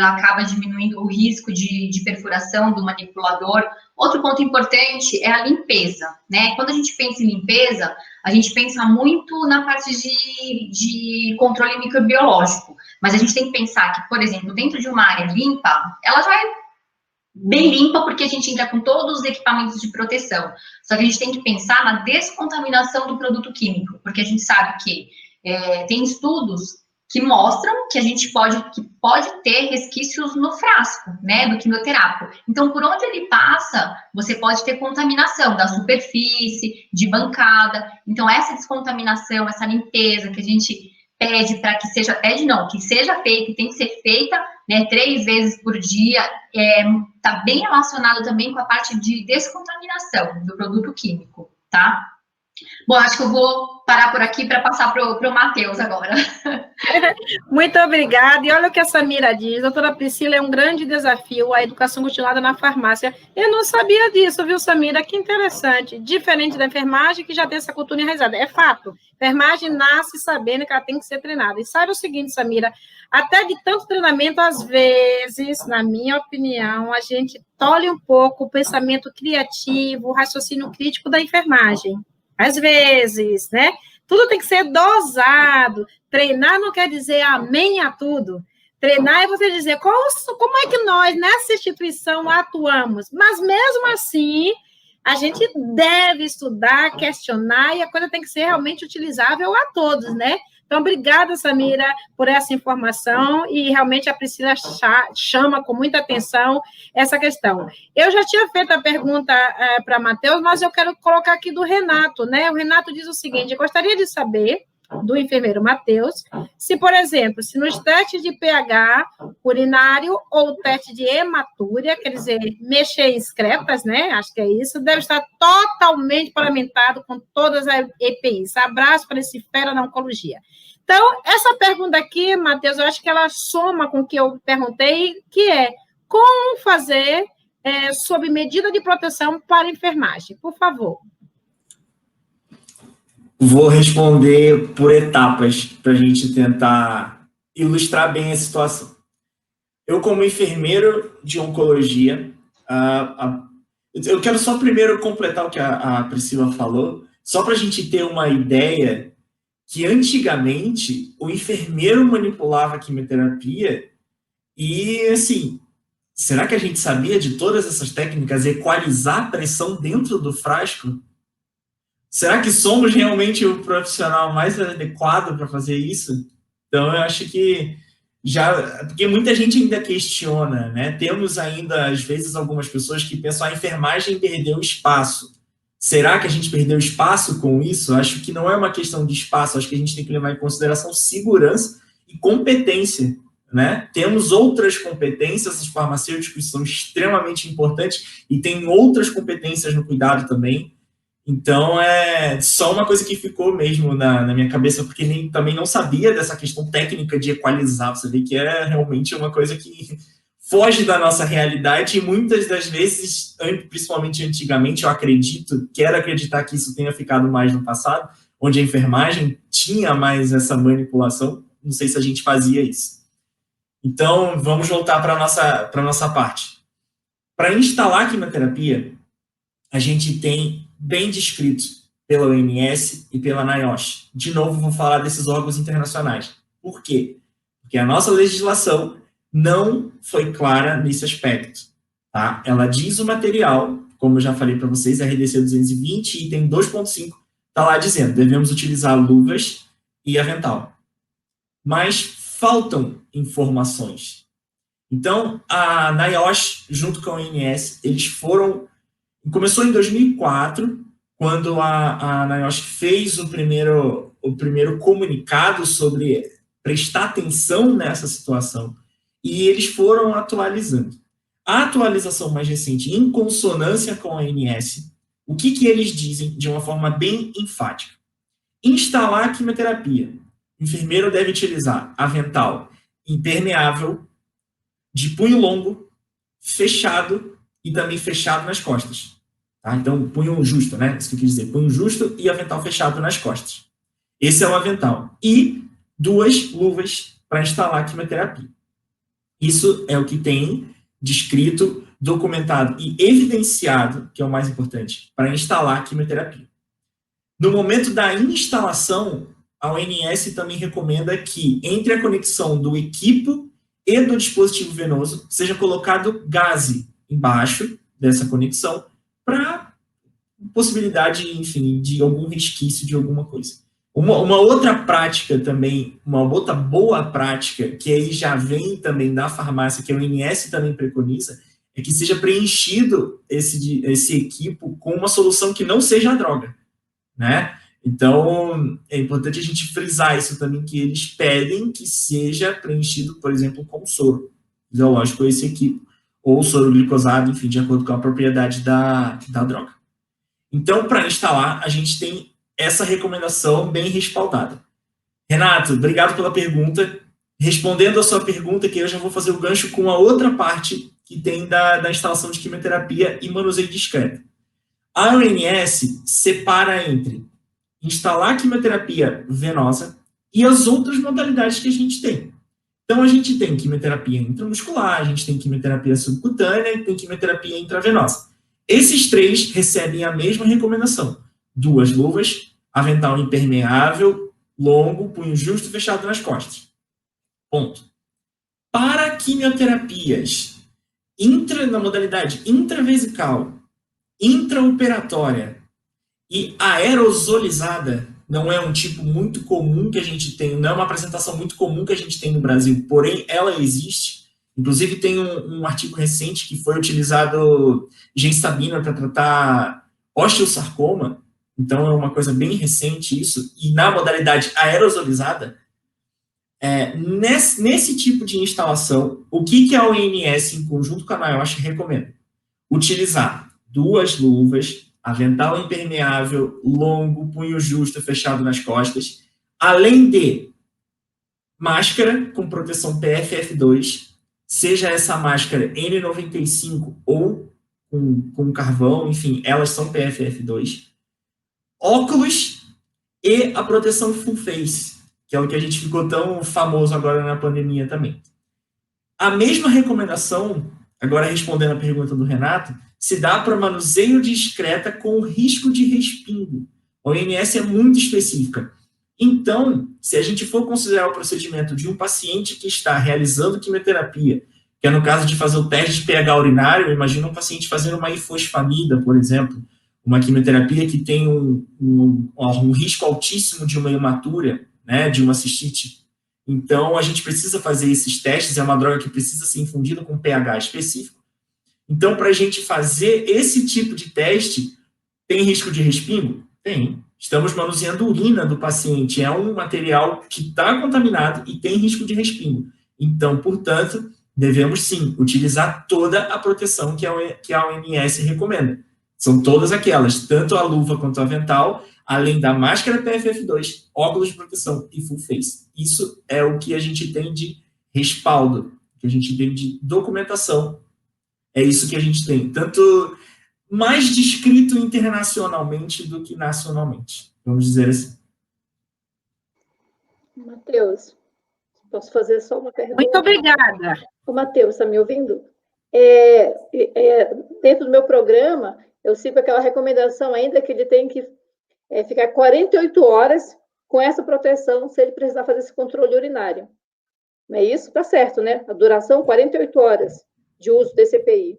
acaba diminuindo o risco de perfuração do manipulador. Outro ponto importante é a limpeza, né? Quando a gente pensa em limpeza, a gente pensa muito na parte de controle microbiológico, mas a gente tem que pensar que, por exemplo, dentro de uma área limpa, ela já é bem limpa, porque a gente entra com todos os equipamentos de proteção. Só que a gente tem que pensar na descontaminação do produto químico, porque a gente sabe que tem estudos que mostram que a gente pode ter resquícios no frasco, né, do quimioterápico. Então, por onde ele passa, você pode ter contaminação da superfície, de bancada. Então, essa descontaminação, essa limpeza que a gente pede para que seja, que seja feita, e tem que ser feita, né, 3 vezes por dia, está bem relacionado também com a parte de descontaminação do produto químico, tá? Bom, acho que eu vou parar por aqui para passar para o Matheus agora. Muito obrigada. E olha o que a Samira diz. Doutora Priscila, é um grande desafio a educação continuada na farmácia. Eu não sabia disso, viu, Samira? Que interessante. Diferente da enfermagem, que já tem essa cultura enraizada. É fato. A enfermagem nasce sabendo que ela tem que ser treinada. E sabe o seguinte, Samira? Até de tanto treinamento, às vezes, na minha opinião, a gente tolhe um pouco o pensamento criativo, o raciocínio crítico da enfermagem. Às vezes, né? Tudo tem que ser dosado. Treinar não quer dizer amém a tudo. Treinar é você dizer como é que nós, nessa instituição, atuamos. Mas, mesmo assim, a gente deve estudar, questionar, e a coisa tem que ser realmente utilizável a todos, né? Então, obrigada, Samira, por essa informação, e realmente a Priscila chama com muita atenção essa questão. Eu já tinha feito a pergunta para Matheus, mas eu quero colocar aqui do Renato, né? O Renato diz o seguinte: eu gostaria de saber do enfermeiro Matheus, se, por exemplo, se nos testes de pH urinário ou teste de hematúria, quer dizer, mexer em excretas, né? Acho que é isso, deve estar totalmente paramentado com todas as EPIs. Abraço para esse fera na oncologia. Então, essa pergunta aqui, Matheus, eu acho que ela soma com o que eu perguntei, que é como fazer sob medida de proteção para a enfermagem. Por favor. Vou responder por etapas para a gente tentar ilustrar bem a situação. Eu, como enfermeiro de oncologia, eu quero só primeiro completar o que a Priscila falou, só para a gente ter uma ideia que antigamente o enfermeiro manipulava a quimioterapia e, assim, será que a gente sabia de todas essas técnicas, equalizar a pressão dentro do frasco? Será que somos realmente o profissional mais adequado para fazer isso? Então, eu acho que porque muita gente ainda questiona, né? Temos ainda, às vezes, algumas pessoas que pensam a enfermagem perdeu espaço. Será que a gente perdeu espaço com isso? Acho que não é uma questão de espaço, acho que a gente tem que levar em consideração segurança e competência, né? Temos outras competências, os farmacêuticos são extremamente importantes e tem outras competências no cuidado também. Então, é só uma coisa que ficou mesmo na minha cabeça, porque também não sabia dessa questão técnica de equalizar. Você vê que é realmente uma coisa que foge da nossa realidade e muitas das vezes, principalmente antigamente, quero acreditar que isso tenha ficado mais no passado, onde a enfermagem tinha mais essa manipulação, não sei se a gente fazia isso. Então, vamos voltar para a nossa parte. Para instalar a quimioterapia, a gente tem bem descrito pela OMS e pela NIOSH. De novo, vou falar desses órgãos internacionais. Por quê? Porque a nossa legislação não foi clara nesse aspecto. Tá? Ela diz o material, como eu já falei para vocês, RDC 220, item 2.5, está lá dizendo, devemos utilizar luvas e avental. Mas faltam informações. Então, a NIOSH, junto com a OMS, eles foram... Começou em 2004, quando a NIOSH fez o primeiro comunicado sobre prestar atenção nessa situação, e eles foram atualizando. A atualização mais recente, em consonância com a OMS, o que eles dizem de uma forma bem enfática? Instalar a quimioterapia. O enfermeiro deve utilizar avental impermeável, de punho longo, fechado e também fechado nas costas. Tá? Então, punho justo, né? Isso que eu quis dizer. Punho justo e avental fechado nas costas. Esse é o avental. E 2 luvas para instalar a quimioterapia. Isso é o que tem descrito, documentado e evidenciado, que é o mais importante, para instalar a quimioterapia. No momento da instalação, a OMS também recomenda que, entre a conexão do equipo e do dispositivo venoso, seja colocado gaze embaixo dessa conexão para possibilidade, enfim, de algum resquício de alguma coisa. Uma outra prática também, uma outra boa prática, que aí já vem também da farmácia, que a OMS também preconiza, é que seja preenchido esse equipo com uma solução que não seja a droga, né? Então, é importante a gente frisar isso também, que eles pedem que seja preenchido, por exemplo, com soro fisiológico esse equipo, ou soro glicosado, enfim, de acordo com a propriedade da droga. Então, para instalar, a gente tem essa recomendação bem respaldada. Renato, obrigado pela pergunta. Respondendo a sua pergunta, que eu já vou fazer o gancho com a outra parte que tem da instalação de quimioterapia e manuseio discreto. A OMS separa entre instalar quimioterapia venosa e as outras modalidades que a gente tem. Então, a gente tem quimioterapia intramuscular, a gente tem quimioterapia subcutânea e tem quimioterapia intravenosa. Esses 3 recebem a mesma recomendação. 2 luvas, avental impermeável, longo, punho justo e fechado nas costas. Ponto. Para quimioterapias na modalidade intravesical, intraoperatória e aerosolizada, não é um tipo muito comum que a gente tem, não é uma apresentação muito comum que a gente tem no Brasil, porém ela existe. Inclusive tem um artigo recente que foi utilizado gemcitabina para tratar osteosarcoma, então é uma coisa bem recente isso, e na modalidade aerosolizada, nesse tipo de instalação, o que a OMS, em conjunto com a NIOSH, recomenda? Utilizar 2 luvas, avental impermeável, longo, punho justo, fechado nas costas, além de máscara com proteção PFF2, seja essa máscara N95 ou com carvão, enfim, elas são PFF2, óculos e a proteção full face, que é o que a gente ficou tão famoso agora na pandemia também. A mesma recomendação, agora respondendo a pergunta do Renato, se dá para manuseio discreta com risco de respingo. A OMS é muito específica. Então, se a gente for considerar o procedimento de um paciente que está realizando quimioterapia, que é no caso de fazer o teste de pH urinário, imagina um paciente fazendo uma ifosfamida, por exemplo, uma quimioterapia que tem um risco altíssimo de uma hematura, né, de uma cistite. Então, a gente precisa fazer esses testes, é uma droga que precisa ser infundida com pH específico. Então, para a gente fazer esse tipo de teste, tem risco de respingo? Tem. Estamos manuseando a urina do paciente, é um material que está contaminado e tem risco de respingo. Então, portanto, devemos sim utilizar toda a proteção que a OMS recomenda. São todas aquelas, tanto a luva quanto o avental, além da máscara PFF2, óculos de proteção e full face. Isso é o que a gente tem de respaldo, que a gente tem de documentação. É isso que a gente tem, tanto mais descrito internacionalmente do que nacionalmente, vamos dizer assim. Matheus, posso fazer só uma pergunta? Muito obrigada. O Matheus, está me ouvindo? Dentro do meu programa, eu sigo aquela recomendação ainda que ele tem que ficar 48 horas com essa proteção se ele precisar fazer esse controle urinário. Não é isso? Está certo, né? A duração, 48 horas de uso desse EPI.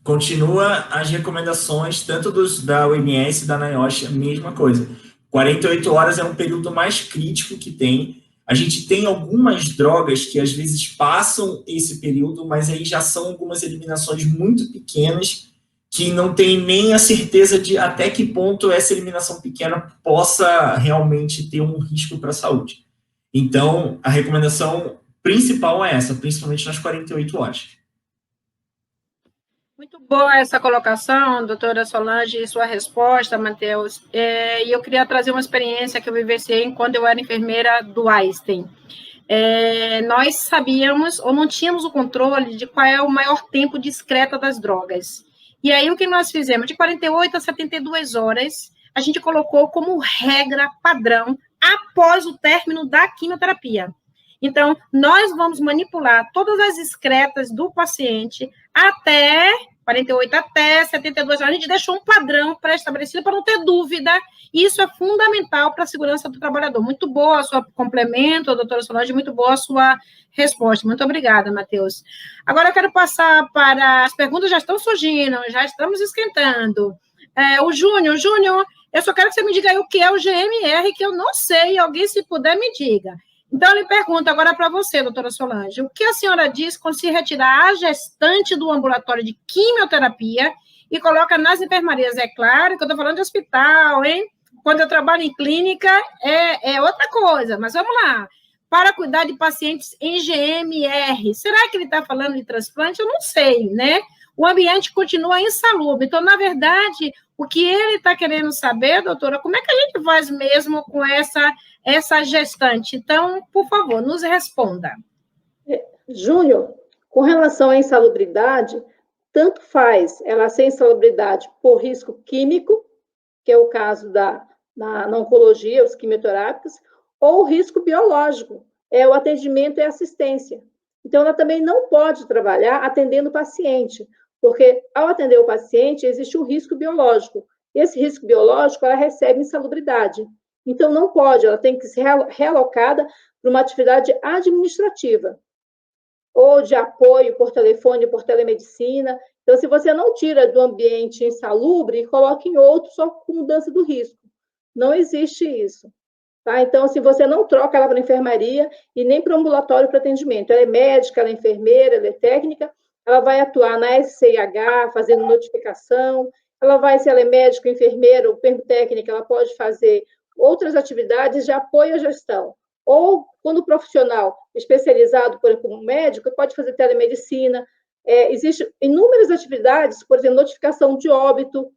Continua as recomendações, tanto da OMS e da NIOSH, a mesma coisa. 48 horas é um período mais crítico que tem. A gente tem algumas drogas que às vezes passam esse período, mas aí já são algumas eliminações muito pequenas que não tem nem a certeza de até que ponto essa eliminação pequena possa realmente ter um risco para a saúde. Então, a recomendação principal é essa, principalmente nas 48 horas. Muito boa essa colocação, doutora Solange, e sua resposta, Matheus. E eu queria trazer uma experiência que eu vivenciei quando eu era enfermeira do Einstein. Nós sabíamos, ou não tínhamos o controle de qual é o maior tempo discreto das drogas. E aí, o que nós fizemos? De 48 a 72 horas, a gente colocou como regra padrão após o término da quimioterapia. Então, nós vamos manipular todas as excretas do paciente até 48 até 72 horas. A gente deixou um padrão pré-estabelecido para não ter dúvida. E isso é fundamental para a segurança do trabalhador. Muito boa a sua complemento, doutora Solange, muito boa a sua resposta. Muito obrigada, Matheus. Agora eu quero passar para... As perguntas já estão surgindo, já estamos esquentando. O Júnior, eu só quero que você me diga aí o que é o GMR, que eu não sei, alguém se puder me diga. Então, eu lhe pergunto agora para você, doutora Solange, o que a senhora diz quando se retirar a gestante do ambulatório de quimioterapia e coloca nas enfermarias? É claro que eu estou falando de hospital, hein? Quando eu trabalho em clínica, é outra coisa, mas vamos lá. Para cuidar de pacientes em GMR, será que ele está falando de transplante? Eu não sei, né? O ambiente continua insalubre. Então, na verdade, o que ele está querendo saber, doutora, como é que a gente faz mesmo com essa gestante? Então, por favor, nos responda. Júnior, com relação à insalubridade, tanto faz ela ser insalubridade por risco químico, que é o caso na oncologia, os quimioterápicos, ou risco biológico, é o atendimento e assistência. Então, ela também não pode trabalhar atendendo o paciente, porque ao atender o paciente existe um risco biológico. Esse risco biológico ela recebe insalubridade. Então, não pode, ela tem que ser realocada para uma atividade administrativa, ou de apoio por telefone, por telemedicina. Então, se você não tira do ambiente insalubre, coloca em outro só com mudança do risco. Não existe isso. Tá? Então, se você não troca ela para a enfermaria e nem para o ambulatório para atendimento, ela é médica, ela é enfermeira, ela é técnica, ela vai atuar na SCIH, fazendo notificação, se ela é médica, enfermeira ou técnica, ela pode fazer outras atividades de apoio à gestão. Ou, quando o profissional especializado, por exemplo, um médico, pode fazer telemedicina. Existem inúmeras atividades, por exemplo, notificação de óbito.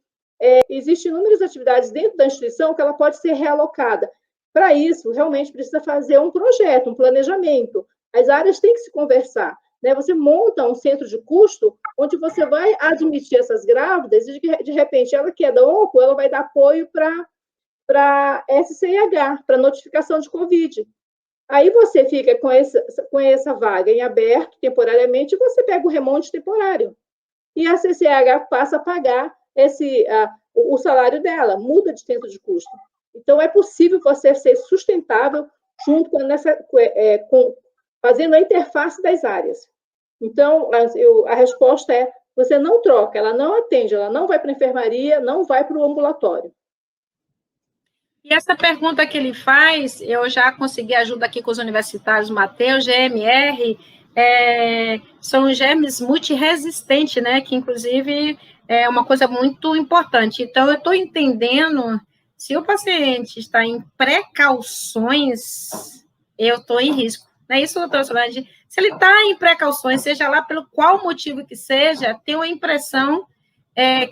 Existem inúmeras atividades dentro da instituição que ela pode ser realocada. Para isso, realmente precisa fazer um projeto, um planejamento. As áreas têm que se conversar. Né? Você monta um centro de custo onde você vai admitir essas grávidas e, de repente, ela que é da ONCO, ela vai dar apoio para SCIH, para notificação de Covid. Aí você fica com essa vaga em aberto, temporariamente, e você pega o remonte temporário. E a CCH passa a pagar o salário dela, muda de centro de custo. Então, é possível você ser sustentável junto fazendo a interface das áreas. Então, a resposta é, você não troca, ela não atende, ela não vai para a enfermaria, não vai para o ambulatório. E essa pergunta que ele faz, eu já consegui ajuda aqui com os universitários, Matheus, GMR, são germes multiresistentes, né, que inclusive é uma coisa muito importante. Então, eu estou entendendo, se o paciente está em precauções, eu estou em risco. Não é isso, doutora Solange? Se ele está em precauções, seja lá pelo qual motivo que seja, tem uma impressão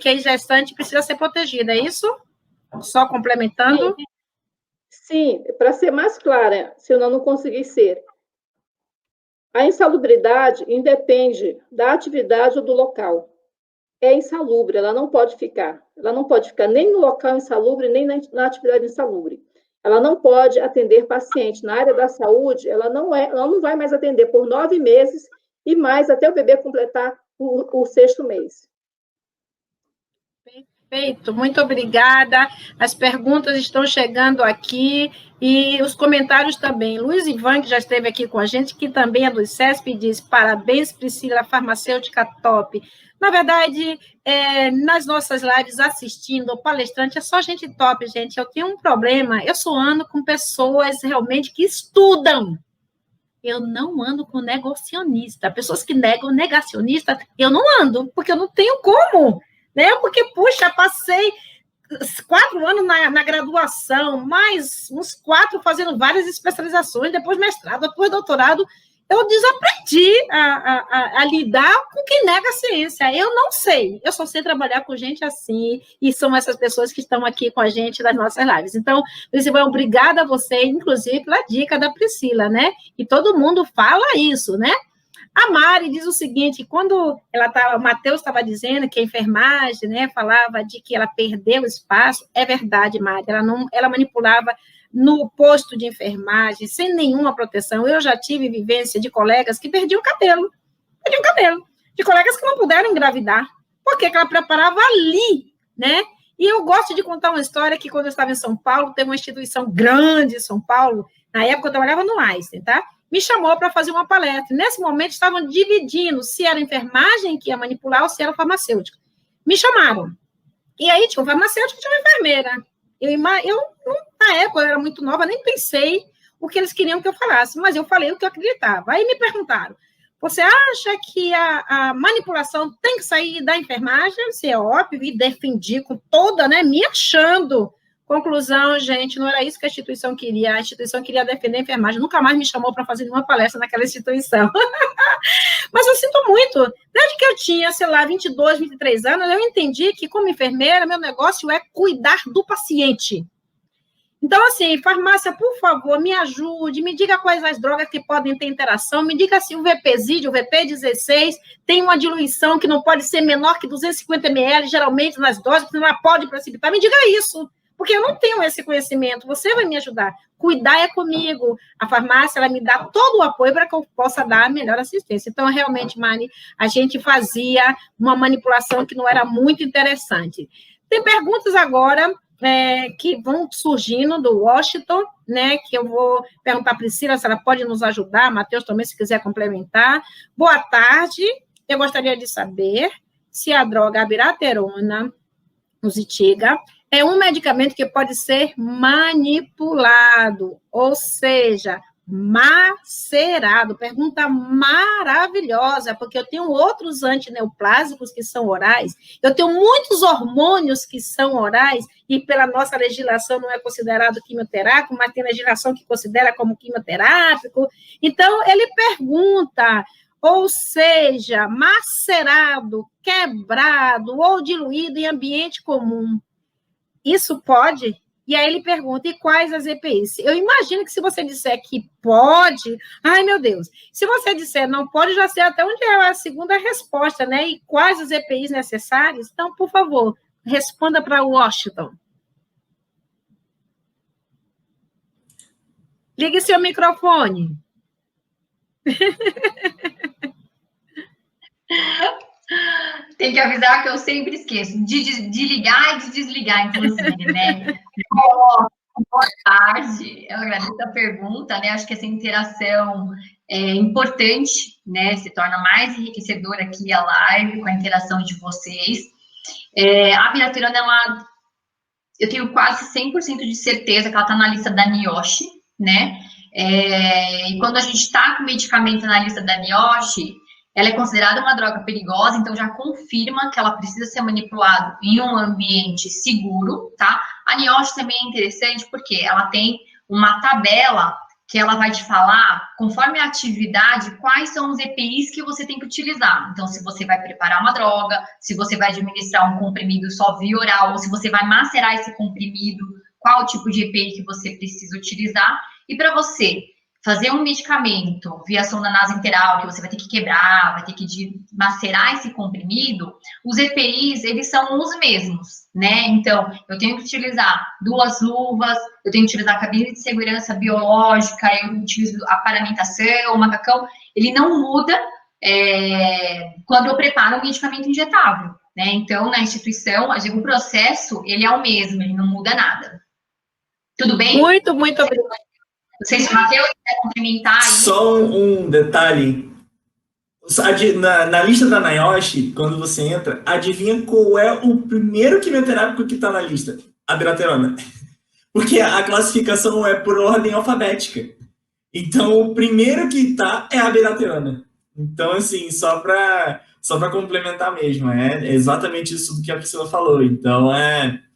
que a gestante precisa ser protegida, é isso? Só complementando? Sim, para ser mais clara, se eu não conseguir ser. A insalubridade independe da atividade ou do local. É insalubre, ela não pode ficar. Ela não pode ficar nem no local insalubre, nem na atividade insalubre. ela não pode atender paciente. Na área da saúde, ela não vai mais atender por 9 meses e mais até o bebê completar o 6º mês. Perfeito, muito obrigada. As perguntas estão chegando aqui e os comentários também. Luiz Ivan, que já esteve aqui com a gente, que também é do ICESP, diz: parabéns, Priscila, farmacêutica top. Na verdade, nas nossas lives, assistindo, o palestrante é só gente top, gente. Eu tenho um problema, eu só ando com pessoas realmente que estudam. Eu não ando com negacionista. Pessoas que negam, negacionista, eu não ando, porque eu não tenho como, né? Porque, puxa, passei 4 anos na graduação, mais uns 4 fazendo várias especializações, depois mestrado, depois doutorado. Eu desaprendi a lidar com quem nega a ciência. Eu não sei. Eu só sei trabalhar com gente assim, e são essas pessoas que estão aqui com a gente nas nossas lives. Então, Priscila, obrigada a você, inclusive, pela dica da Priscila, né? E todo mundo fala isso, né? A Mari diz o seguinte: quando o Matheus estava dizendo que a enfermagem, né, falava de que ela perdeu espaço, é verdade, Mari, ela manipulava no posto de enfermagem, sem nenhuma proteção. Eu já tive vivência de colegas que perdiam cabelo, de colegas que não puderam engravidar, porque ela preparava ali, né? E eu gosto de contar uma história que, quando eu estava em São Paulo, teve uma instituição grande em São Paulo, na época eu trabalhava no Einstein, tá? Me chamou para fazer uma palestra. Nesse momento, estavam dividindo se era a enfermagem que ia manipular ou se era o farmacêutico. Me chamaram. E aí tinha um farmacêutico e tinha uma enfermeira. Na época, eu era muito nova, nem pensei o que eles queriam que eu falasse, mas eu falei o que eu acreditava. Aí me perguntaram: você acha que a manipulação tem que sair da enfermagem? Isso é óbvio, e defendi com toda, né, me achando. Conclusão, gente, não era isso que a instituição queria. A instituição queria defender a enfermagem. Nunca mais me chamou para fazer nenhuma palestra naquela instituição. Mas eu sinto muito. Desde que eu tinha, sei lá, 22, 23 anos, eu entendi que, como enfermeira, meu negócio é cuidar do paciente. Então, assim, farmácia, por favor, me ajude, me diga quais as drogas que podem ter interação, me diga se o VPZID, o VP16, tem uma diluição que não pode ser menor que 250 ml, geralmente, nas doses, porque ela pode precipitar. Me diga isso, porque eu não tenho esse conhecimento. Você vai me ajudar. Cuidar é comigo. A farmácia, ela me dá todo o apoio para que eu possa dar a melhor assistência. Então, realmente, Mari, a gente fazia uma manipulação que não era muito interessante. Tem perguntas agora que vão surgindo do Washington, né, que eu vou perguntar a Priscila se ela pode nos ajudar, Matheus também, se quiser complementar. Boa tarde, eu gostaria de saber se a droga abiraterona, o Zytiga, é um medicamento que pode ser manipulado, ou seja, macerado. Pergunta maravilhosa, porque eu tenho outros antineoplásicos que são orais, eu tenho muitos hormônios que são orais, e pela nossa legislação não é considerado quimioterápico, mas tem legislação que considera como quimioterápico. Então, ele pergunta, ou seja, macerado, quebrado ou diluído em ambiente comum, isso pode? E aí ele pergunta: e quais as EPIs? Eu imagino que se você disser que pode, ai meu Deus, se você disser não pode, já sei até onde é a segunda resposta, né? E quais as EPIs necessárias? Então, por favor, responda para o Washington. Ligue seu microfone. Tem que avisar que eu sempre esqueço de ligar e de desligar, inclusive, né? Boa tarde, eu agradeço a pergunta, né? Acho que essa interação é importante, né? Se torna mais enriquecedora aqui a live com a interação de vocês. A abiraterona, eu tenho quase 100% de certeza que ela está na lista da NIOSH, né? E quando a gente está com medicamento na lista da NIOSH, ela é considerada uma droga perigosa, então já confirma que ela precisa ser manipulada em um ambiente seguro, tá? A NIOSH também é interessante porque ela tem uma tabela que ela vai te falar, conforme a atividade, quais são os EPIs que você tem que utilizar. Então, se você vai preparar uma droga, se você vai administrar um comprimido só via oral, ou se você vai macerar esse comprimido, qual tipo de EPI que você precisa utilizar. E para você fazer um medicamento via sonda nasointeral, que você vai ter que quebrar, vai ter que macerar esse comprimido, os EPIs, eles são os mesmos, né? Então, eu tenho que utilizar 2 luvas, eu tenho que utilizar a cabine de segurança biológica, eu utilizo a paramentação, o macacão, ele não muda quando eu preparo um medicamento injetável, né? Então, na instituição, o processo, ele é o mesmo, ele não muda nada. Tudo bem? Muito, muito obrigada. Não sei se o Matheus quer complementar aí. Só um detalhe. Na lista da NIOSH, quando você entra, adivinha qual é o primeiro quimioterápico que está na lista? A abiraterona. Porque a classificação é por ordem alfabética. Então, o primeiro que está é a abiraterona. Então, assim, só para complementar mesmo, é exatamente isso do que a Priscila falou. Então,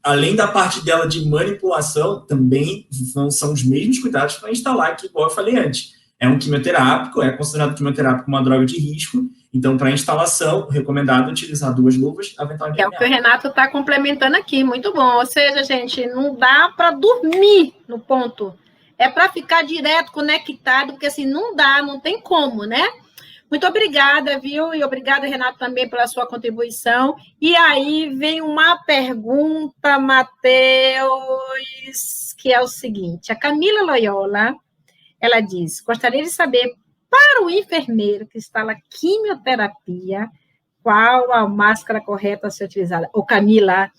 além da parte dela de manipulação, também são os mesmos cuidados para instalar, que, igual eu falei antes, é um quimioterápico, é considerado quimioterápico uma droga de risco, então, para instalação, recomendado utilizar 2 luvas, avental É o que o Renato está complementando aqui, muito bom. Ou seja, gente, não dá para dormir no ponto. É para ficar direto conectado, porque assim, não dá, não tem como, né? Muito obrigada, viu? E obrigada, Renato, também pela sua contribuição. E aí vem uma pergunta, Matheus, que é o seguinte. A Camila Loyola, ela diz, gostaria de saber, para o enfermeiro que instala quimioterapia, qual a máscara correta a ser utilizada? Ô, Camila,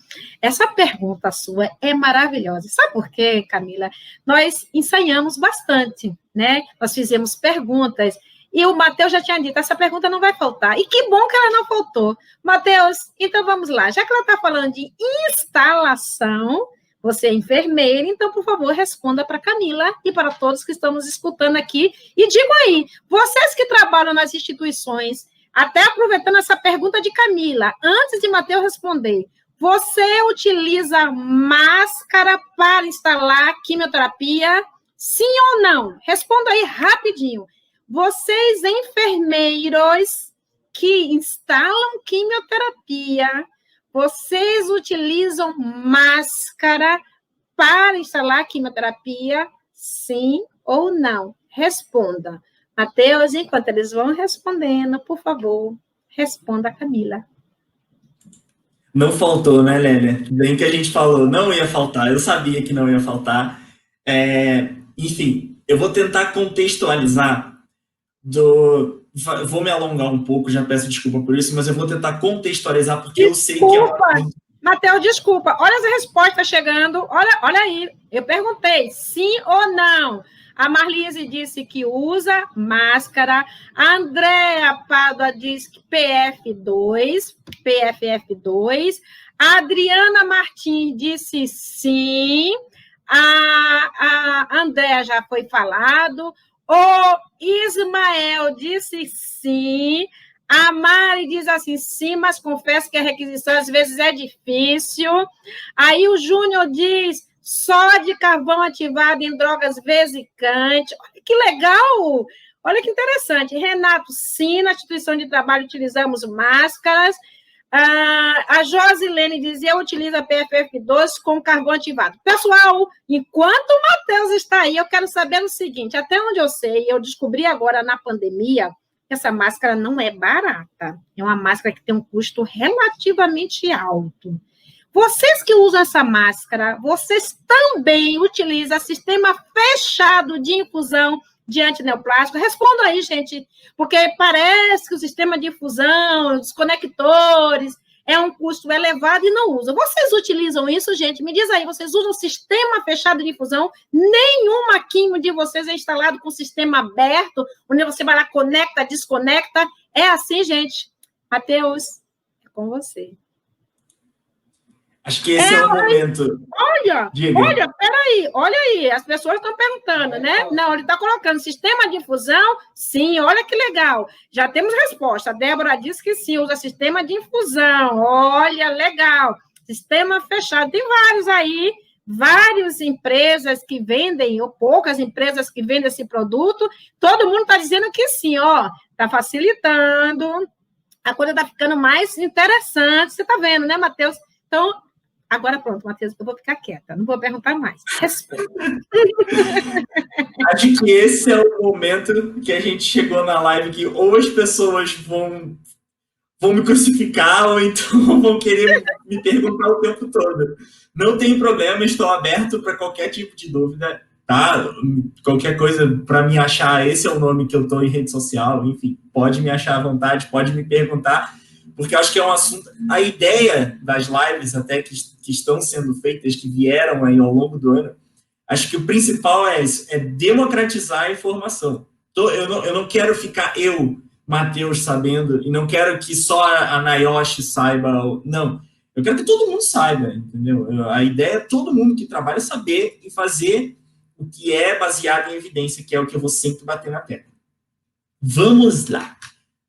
essa pergunta sua é maravilhosa. Sabe por quê, Camila? Nós ensaiamos bastante, né? Nós fizemos perguntas. E o Matheus já tinha dito, essa pergunta não vai faltar. E que bom que ela não faltou. Matheus, então vamos lá. Já que ela está falando de instalação, você é enfermeira, então, por favor, responda para a Camila e para todos que estamos escutando aqui. E digo aí, vocês que trabalham nas instituições, até aproveitando essa pergunta de Camila, antes de Matheus responder, você utiliza máscara para instalar quimioterapia? Sim ou não? Responda aí rapidinho. Vocês, enfermeiros que instalam quimioterapia, vocês utilizam máscara para instalar quimioterapia? Sim ou não? Responda. Matheus, enquanto eles vão respondendo, por favor, responda a Camila. Não faltou, né, Lélia? Bem que a gente falou, não ia faltar, eu sabia que não ia faltar. Enfim, eu vou tentar contextualizar vou me alongar um pouco, já peço desculpa por isso, mas eu vou tentar contextualizar, porque eu sei que... Matheus, desculpa, olha as respostas chegando, olha aí, eu perguntei sim ou não. A Marlise disse que usa máscara, a Andréa Pádua diz que PFF2, a Adriana Martins disse sim, a Andréa já foi falado, o Ismael disse sim, a Mari diz assim, sim, mas confesso que a requisição às vezes é difícil. Aí o Júnior diz, só de carvão ativado em drogas vesicantes. Olha que legal, olha que interessante. Renato, sim, na instituição de trabalho utilizamos máscaras. A Josilene dizia, eu utilizo a PFF2 com carvão ativado. Pessoal, enquanto o Matheus está aí, eu quero saber o seguinte, até onde eu sei, eu descobri agora na pandemia, essa máscara não é barata, é uma máscara que tem um custo relativamente alto. Vocês que usam essa máscara, vocês também utilizam sistema fechado de infusão de antineoplástico? Responda aí, gente, porque parece que o sistema de infusão, os conectores, é um custo elevado e não usa. Vocês utilizam isso, gente? Me diz aí, vocês usam sistema fechado de infusão? Nenhuma quimio de vocês é instalado com sistema aberto, onde você vai lá, conecta, desconecta. É assim, gente? Matheus, é com você. Acho que esse é o momento. Olha, peraí, olha aí, as pessoas estão perguntando, né? Não, ele está colocando sistema de infusão, sim, olha que legal. Já temos resposta. A Débora disse que sim, usa sistema de infusão, olha, legal. Sistema fechado, tem vários aí, várias empresas que vendem, ou poucas empresas que vendem esse produto, todo mundo está dizendo que sim, ó, está facilitando, a coisa está ficando mais interessante, você está vendo, né, Matheus? Então, Agora pronto, Matheus, eu vou ficar quieta, não vou perguntar mais. Responda. Acho que esse é o momento que a gente chegou na live que ou as pessoas vão me crucificar ou então vão querer me perguntar o tempo todo. Não tem problema, estou aberto para qualquer tipo de dúvida, tá? Qualquer coisa para me achar, esse é o nome que eu estou em rede social, enfim, pode me achar à vontade, pode me perguntar, porque eu acho que é um assunto... A ideia das lives até que estão sendo feitas, que vieram aí ao longo do ano, acho que o principal é isso, é democratizar a informação. Eu não quero ficar Matheus, sabendo, e não quero que só a NIOSH saiba, não. Eu quero que todo mundo saiba, entendeu? A ideia é todo mundo que trabalha saber e fazer o que é baseado em evidência, que é o que eu vou sempre bater na tecla. Vamos lá.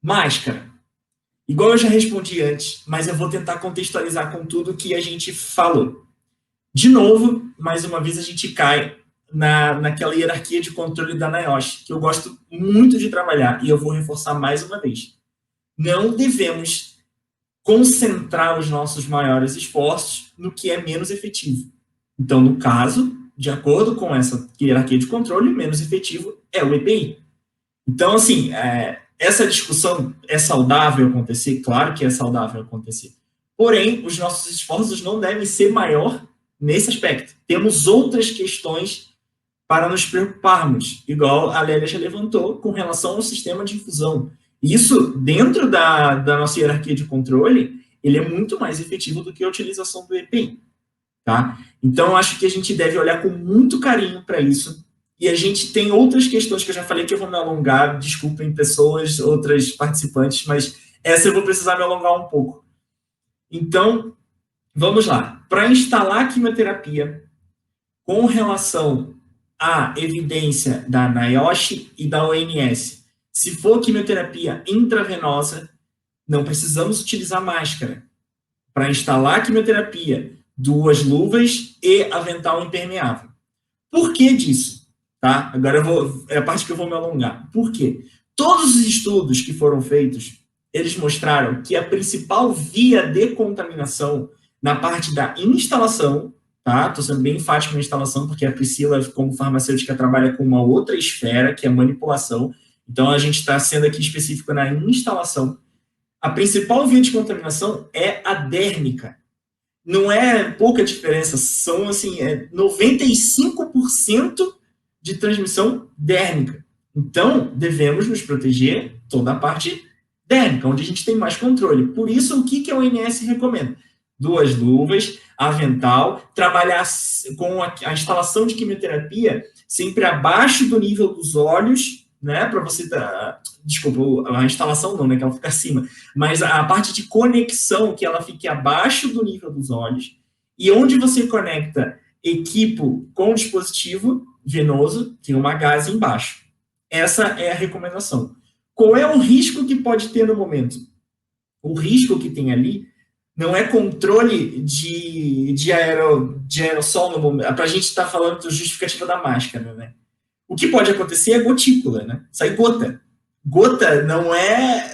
Máscara. Igual eu já respondi antes, mas eu vou tentar contextualizar com tudo que a gente falou. De novo, mais uma vez, a gente cai naquela hierarquia de controle da NIOSH, que eu gosto muito de trabalhar, e eu vou reforçar mais uma vez. Não devemos concentrar os nossos maiores esforços no que é menos efetivo. Então, no caso, de acordo com essa hierarquia de controle, menos efetivo é o EPI. Então, assim, essa discussão é saudável acontecer? Claro que é saudável acontecer. Porém, os nossos esforços não devem ser maior nesse aspecto. Temos outras questões para nos preocuparmos, igual a Lélia já levantou, com relação ao sistema de infusão. Isso, dentro da nossa hierarquia de controle, ele é muito mais efetivo do que a utilização do EPI. Tá? Então, acho que a gente deve olhar com muito carinho para isso. E a gente tem outras questões que eu já falei que eu vou me alongar, desculpem pessoas, outras participantes, mas essa eu vou precisar me alongar um pouco. Então, vamos lá. Para instalar a quimioterapia, com relação à evidência da NIOSH e da OMS, se for quimioterapia intravenosa, não precisamos utilizar máscara. Para instalar a quimioterapia, 2 luvas e avental impermeável. Por que disso? Tá? Agora é a parte que eu vou me alongar. Por quê? Todos os estudos que foram feitos, eles mostraram que a principal via de contaminação na parte da instalação, tá? Estou sendo bem enfático na instalação, porque a Priscila, como farmacêutica, trabalha com uma outra esfera, que é a manipulação. Então, a gente está sendo aqui específico na instalação. A principal via de contaminação é a dérmica. Não é pouca diferença, são, assim, 95% de transmissão dérmica. Então, devemos nos proteger toda a parte dérmica, onde a gente tem mais controle. Por isso, o que a OMS recomenda? 2 luvas, avental, trabalhar com a instalação de quimioterapia sempre abaixo do nível dos olhos, né, para você... Desculpa, a instalação não, né, que ela fica acima, mas a parte de conexão, que ela fique abaixo do nível dos olhos, e onde você conecta equipo com dispositivo venoso, tem uma gase embaixo. Essa é a recomendação. Qual é o risco que pode ter no momento? O risco que tem ali não é controle de aerossol no momento. Para a gente estar falando da justificativa da máscara, né? O que pode acontecer é gotícula, né? Sai gota. Gota não é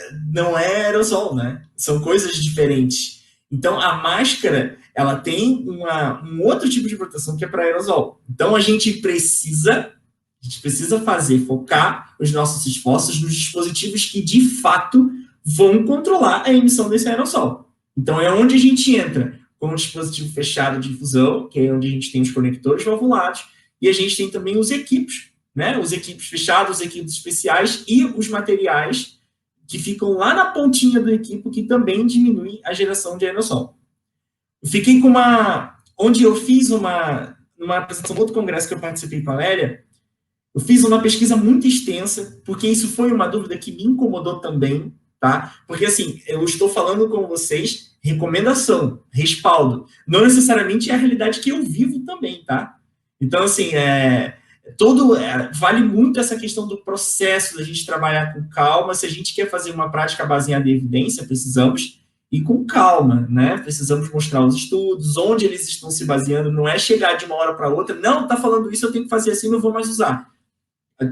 aerossol, né? São coisas diferentes. Então, a máscara, ela tem um outro tipo de proteção que é para aerosol. Então, a gente precisa focar os nossos esforços nos dispositivos que, de fato, vão controlar a emissão desse aerossol. Então, é onde a gente entra com um dispositivo fechado de infusão, que é onde a gente tem os conectores valvulados, e a gente tem também os equipos, né? Os equipos fechados, os equipos especiais e os materiais que ficam lá na pontinha do equipo, que também diminuem a geração de aerossol. Eu fiquei com onde eu fiz numa apresentação do outro congresso que eu participei com a Lélia, eu fiz uma pesquisa muito extensa, porque isso foi uma dúvida que me incomodou também, tá? Porque, assim, eu estou falando com vocês recomendação, respaldo. Não necessariamente é a realidade que eu vivo também, tá? Então, assim, vale muito essa questão do processo, da gente trabalhar com calma. Se a gente quer fazer uma prática baseada em evidência, precisamos ir com calma, né? Precisamos mostrar os estudos, onde eles estão se baseando. Não é chegar de uma hora para outra, não, tá falando isso, eu tenho que fazer assim, não vou mais usar.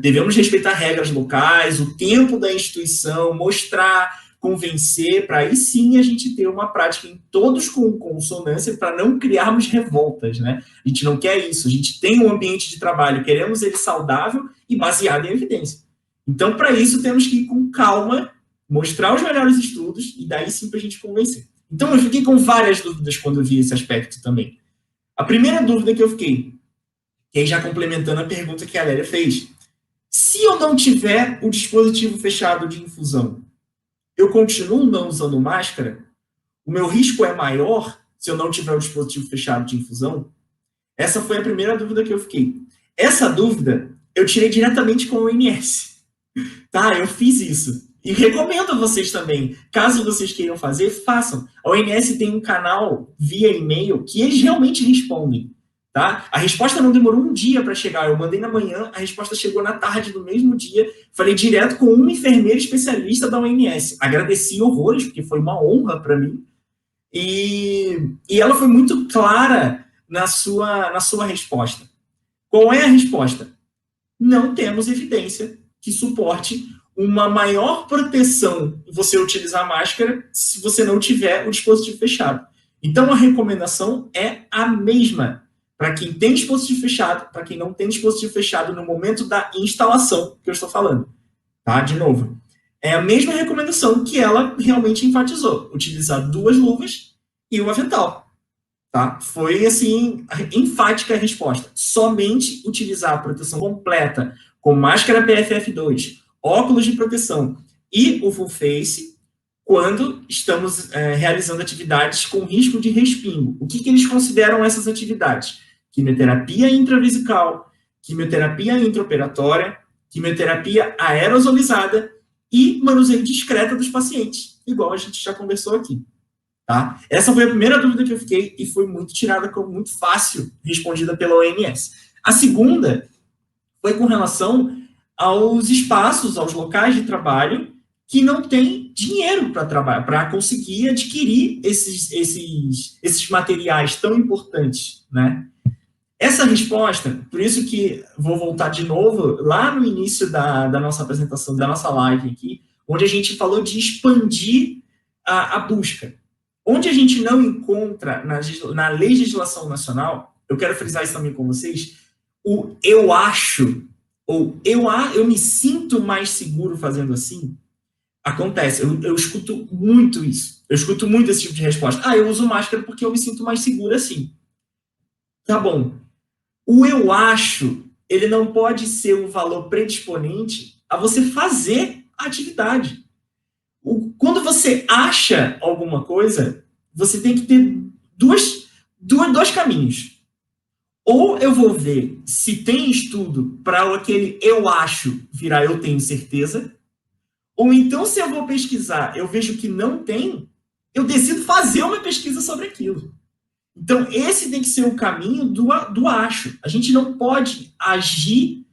Devemos respeitar regras locais, o tempo da instituição, mostrar convencer, para aí sim a gente ter uma prática em todos com consonância, para não criarmos revoltas, né? A gente não quer isso, a gente tem um ambiente de trabalho, queremos ele saudável e baseado em evidência. Então, para isso, temos que ir com calma, mostrar os melhores estudos, e daí sim para a gente convencer. Então, eu fiquei com várias dúvidas quando eu vi esse aspecto também. A primeira dúvida que eu fiquei, que aí já complementando a pergunta que a Lélia fez, se eu não tiver o dispositivo fechado de infusão, eu continuo não usando máscara? O meu risco é maior se eu não tiver o dispositivo fechado de infusão? Essa foi a primeira dúvida que eu fiquei. Essa dúvida eu tirei diretamente com o OMS. Tá, eu fiz isso. E recomendo a vocês também. Caso vocês queiram fazer, façam. A OMS tem um canal via e-mail que eles realmente respondem. Tá? A resposta não demorou um dia para chegar. Eu mandei na manhã, a resposta chegou na tarde do mesmo dia. Falei direto com uma enfermeira especialista da OMS. Agradeci horrores, porque foi uma honra para mim. E ela foi muito clara na sua resposta. Qual é a resposta? Não temos evidência que suporte uma maior proteção em você utilizar máscara se você não tiver o dispositivo fechado. Então, a recomendação é a mesma para quem tem dispositivo fechado, para quem não tem dispositivo fechado no momento da instalação que eu estou falando. Tá? De novo, é a mesma recomendação que ela realmente enfatizou, utilizar 2 luvas e o avental. Tá? Foi, assim, enfática a resposta. Somente utilizar a proteção completa com máscara PFF2, óculos de proteção e o full face quando estamos realizando atividades com risco de respingo. O que eles consideram essas atividades? Quimioterapia intravesical, quimioterapia intraoperatória, quimioterapia aerosolizada e manuseio discreto dos pacientes, igual a gente já conversou aqui. Tá? Essa foi a primeira dúvida que eu fiquei e foi muito tirada, muito fácil, respondida pela OMS. A segunda foi com relação aos espaços, aos locais de trabalho que não têm dinheiro para trabalhar, para conseguir adquirir esses materiais tão importantes, né? Essa resposta, por isso que vou voltar de novo lá no início da nossa apresentação, da nossa live aqui, onde a gente falou de expandir a busca. Onde a gente não encontra na legislação nacional, eu quero frisar isso também com vocês, o eu acho, ou eu me sinto mais seguro fazendo assim, acontece. Eu escuto muito isso. Eu escuto muito esse tipo de resposta. Eu uso máscara porque eu me sinto mais seguro assim. Tá bom. O eu acho, ele não pode ser um valor predisponente a você fazer a atividade. Quando você acha alguma coisa, você tem que ter dois caminhos. Ou eu vou ver se tem estudo para aquele eu acho virar eu tenho certeza, ou então se eu vou pesquisar, eu vejo que não tem, eu decido fazer uma pesquisa sobre aquilo. Então, esse tem que ser o caminho do acho. A gente não pode agir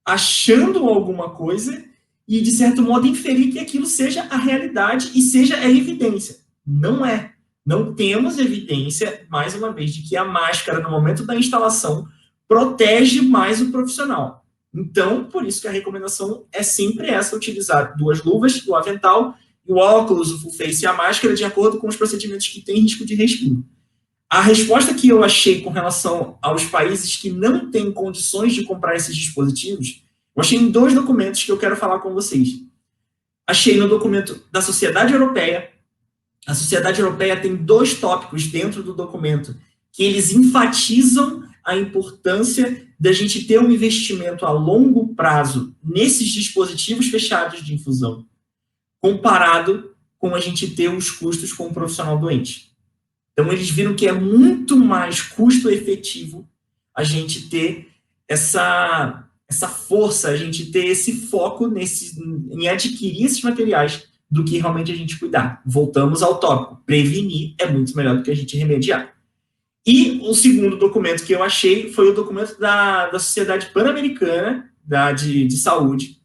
achando alguma coisa e, de certo modo, inferir que aquilo seja a realidade e seja a evidência. Não é. Não temos evidência, mais uma vez, de que a máscara, no momento da instalação, protege mais o profissional. Então, por isso que a recomendação é sempre essa, utilizar 2 luvas, o avental, o óculos, o full face e a máscara, de acordo com os procedimentos que têm risco de respingo. A resposta que eu achei com relação aos países que não têm condições de comprar esses dispositivos, eu achei em 2 documentos que eu quero falar com vocês. Achei no documento da Sociedade Europeia. A Sociedade Europeia tem 2 tópicos dentro do documento que eles enfatizam a importância da gente ter um investimento a longo prazo nesses dispositivos fechados de infusão, comparado com a gente ter os custos com o profissional doente. Então, eles viram que é muito mais custo-efetivo a gente ter essa força, a gente ter esse foco em adquirir esses materiais do que realmente a gente cuidar. Voltamos ao tópico. Prevenir é muito melhor do que a gente remediar. E o segundo documento que eu achei foi o documento da Sociedade Pan-Americana de Saúde.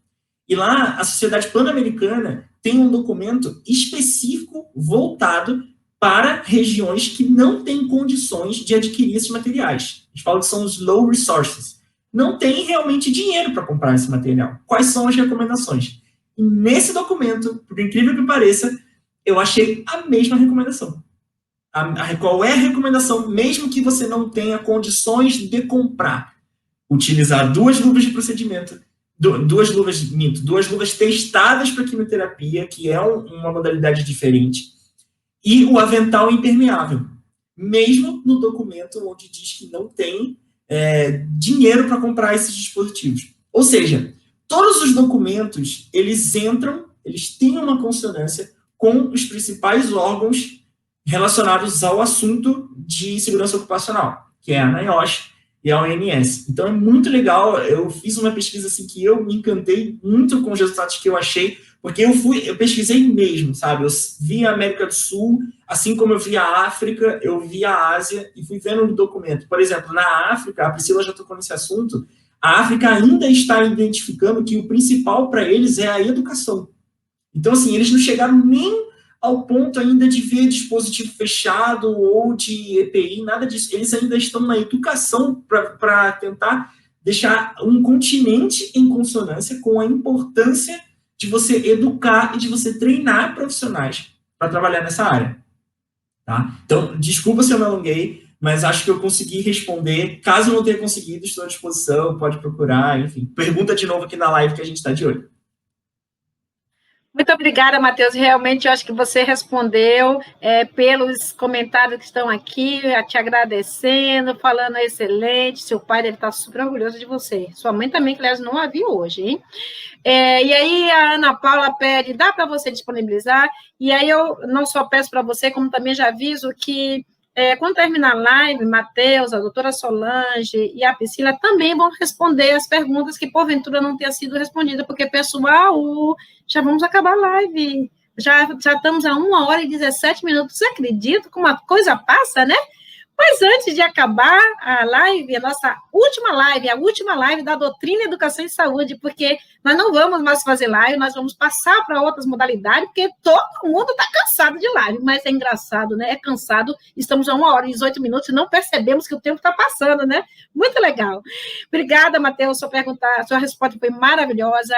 E lá, a Sociedade Pan-Americana tem um documento específico voltado para regiões que não têm condições de adquirir esses materiais. A gente fala que são os low resources. Não tem realmente dinheiro para comprar esse material. Quais são as recomendações? E nesse documento, por incrível que pareça, eu achei a mesma recomendação. Qual é a recomendação, mesmo que você não tenha condições de comprar? Utilizar 2 luvas de procedimento, duas luvas testadas para quimioterapia, que é uma modalidade diferente, e o avental impermeável, mesmo no documento onde diz que não tem dinheiro para comprar esses dispositivos. Ou seja, todos os documentos, eles têm uma consonância com os principais órgãos relacionados ao assunto de segurança ocupacional, que é a NIOSH e a OMS. Então, é muito legal. Eu fiz uma pesquisa assim que eu me encantei muito com os resultados que eu achei, porque eu pesquisei mesmo, sabe? Eu vi a América do Sul, assim como eu vi a África, eu vi a Ásia e fui vendo no documento. Por exemplo, na África, a Priscila já tocou nesse assunto, a África ainda está identificando que o principal para eles é a educação. Então, assim, eles não chegaram nem ao ponto ainda de ver dispositivo fechado ou de EPI, nada disso. Eles ainda estão na educação para tentar deixar um continente em consonância com a importância de você educar e de você treinar profissionais para trabalhar nessa área. Tá? Então, desculpa se eu me alonguei, mas acho que eu consegui responder. Caso eu não tenha conseguido, estou à disposição, pode procurar, enfim. Pergunta de novo aqui na live que a gente está de olho. Muito obrigada, Matheus. Realmente, eu acho que você respondeu pelos comentários que estão aqui, te agradecendo, falando excelente. Seu pai deve estar super orgulhoso de você. Sua mãe também, que aliás não a viu hoje, hein? E aí a Ana Paula pede, dá para você disponibilizar? E aí eu não só peço para você, como também já aviso que quando terminar a live, Matheus, a doutora Solange e a Priscila também vão responder as perguntas que porventura não tenham sido respondidas, porque, pessoal, já vamos acabar a live. Já estamos a 1h17. Você acredita como a coisa passa, né? Mas antes de acabar a live, a última live da Doutrina, Educação e Saúde, porque nós não vamos mais fazer live, nós vamos passar para outras modalidades, porque todo mundo está cansado de live, mas é engraçado, né? É cansado, estamos a 1h18 e não percebemos que o tempo está passando, né? Muito legal. Obrigada, Matheus, sua resposta foi maravilhosa.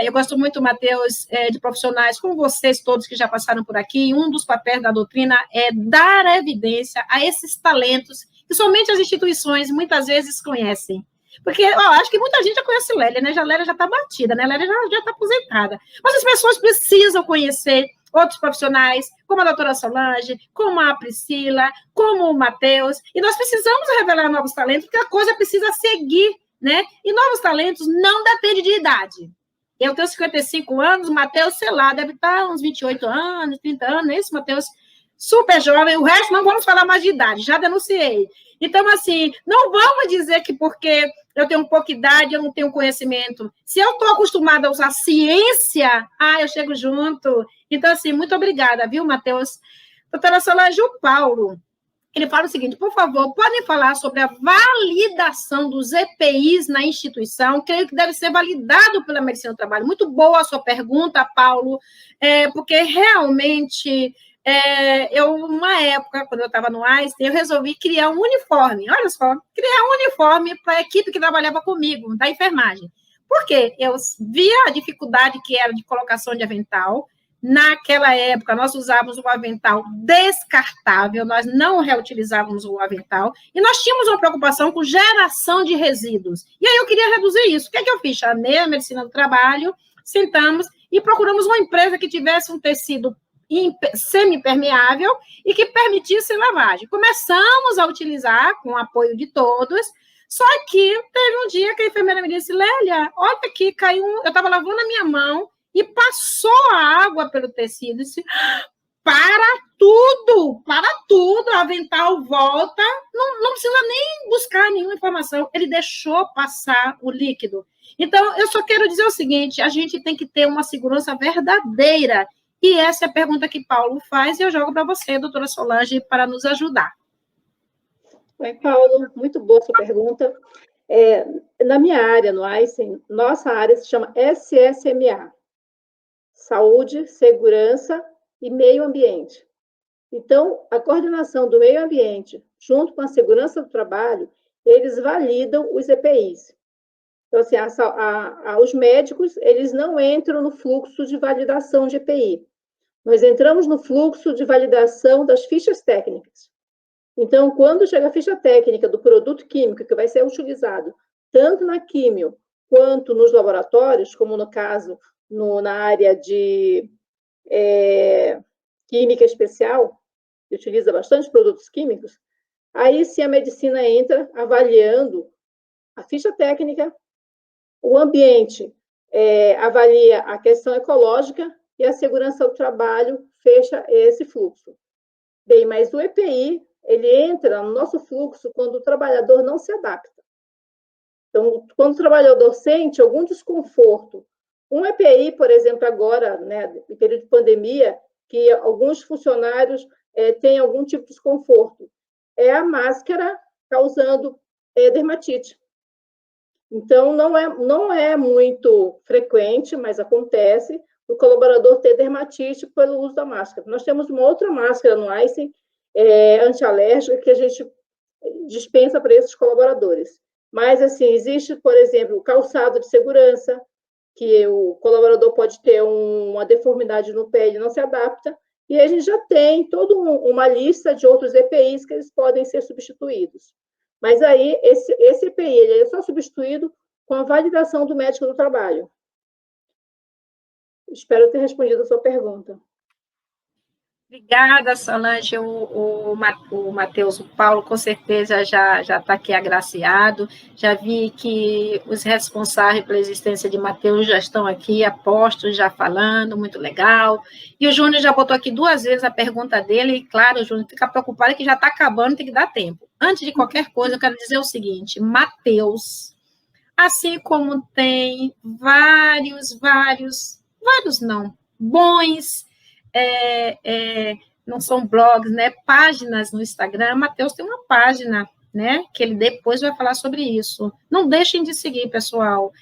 Eu gosto muito, Matheus, de profissionais como vocês todos que já passaram por aqui. Um dos papéis da doutrina é dar evidência a esses talentos que somente as instituições muitas vezes conhecem. Porque acho que muita gente já conhece Lélia, né? Lélia já está batida, né? Lélia já está aposentada. Mas as pessoas precisam conhecer outros profissionais, como a doutora Solange, como a Priscila, como o Matheus, e nós precisamos revelar novos talentos, porque a coisa precisa seguir, né? E novos talentos não dependem de idade. Eu tenho 55 anos, o Matheus, sei lá, deve estar uns 28 anos, 30 anos, esse Matheus super jovem, o resto não vamos falar mais de idade, já denunciei. Então, assim, não vamos dizer que porque eu tenho pouca idade, eu não tenho conhecimento. Se eu estou acostumada a usar ciência, eu chego junto. Então, assim, muito obrigada, viu, Matheus? Doutora Solange, o Paulo, ele fala o seguinte, por favor, podem falar sobre a validação dos EPIs na instituição, creio que deve ser validado pela medicina do trabalho. Muito boa a sua pergunta, Paulo, porque realmente, uma época, quando eu estava no Einstein, eu resolvi criar um uniforme, olha só, criar um uniforme para a equipe que trabalhava comigo, da enfermagem. Por quê? Eu via a dificuldade que era de colocação de avental. Naquela época, nós usávamos um avental descartável, nós não reutilizávamos o avental, e nós tínhamos uma preocupação com geração de resíduos. E aí eu queria reduzir isso. O que é que eu fiz? Chamei a medicina do trabalho, sentamos e procuramos uma empresa que tivesse um tecido semi-permeável e que permitisse lavagem. Começamos a utilizar, com o apoio de todos, só que teve um dia que a enfermeira me disse, Lélia, olha aqui, caiu eu estava lavando a minha mão, e passou a água pelo tecido, disse, para tudo, o avental volta, não precisa nem buscar nenhuma informação, ele deixou passar o líquido. Então, eu só quero dizer o seguinte, a gente tem que ter uma segurança verdadeira, e essa é a pergunta que Paulo faz, e eu jogo para você, doutora Solange, para nos ajudar. Oi, Paulo, muito boa sua pergunta. Na minha área, no Einstein, nossa área se chama SSMA, Saúde, Segurança e Meio Ambiente. Então, a coordenação do meio ambiente, junto com a segurança do trabalho, eles validam os EPIs. Então, assim, os médicos, eles não entram no fluxo de validação de EPI. nós entramos no fluxo de validação das fichas técnicas. Então, quando chega a ficha técnica do produto químico que vai ser utilizado tanto na químio quanto nos laboratórios, como no caso na área de química especial, que utiliza bastante produtos químicos, aí sim a medicina entra avaliando a ficha técnica, o ambiente avalia a questão ecológica e a segurança do trabalho fecha esse fluxo. Bem, mas o EPI, ele entra no nosso fluxo quando o trabalhador não se adapta. Então, quando o trabalhador sente algum desconforto, um EPI, por exemplo, agora, né, no período de pandemia, que alguns funcionários têm algum tipo de desconforto, é a máscara causando dermatite. Então, não é muito frequente, mas acontece, o colaborador ter dermatite pelo uso da máscara. Nós temos uma outra máscara no Einstein, antialérgica, que a gente dispensa para esses colaboradores. Mas, assim, existe, por exemplo, o calçado de segurança, que o colaborador pode ter uma deformidade no pé e não se adapta, e a gente já tem toda uma lista de outros EPIs que eles podem ser substituídos. Mas aí, esse EPI ele é só substituído com a validação do médico do trabalho. Espero ter respondido a sua pergunta. Obrigada, Solange. O Matheus, o Paulo, com certeza já está aqui agraciado. Já vi que os responsáveis pela existência de Matheus já estão aqui, apostos, já falando, muito legal. E o Júnior já botou aqui 2 vezes a pergunta dele, e claro, o Júnior fica preocupado que já está acabando, tem que dar tempo. Antes de qualquer coisa, eu quero dizer o seguinte, Matheus, assim como tem bons, não são blogs, né, páginas no Instagram. Matheus tem uma página, né, que ele depois vai falar sobre isso. Não deixem de seguir, pessoal.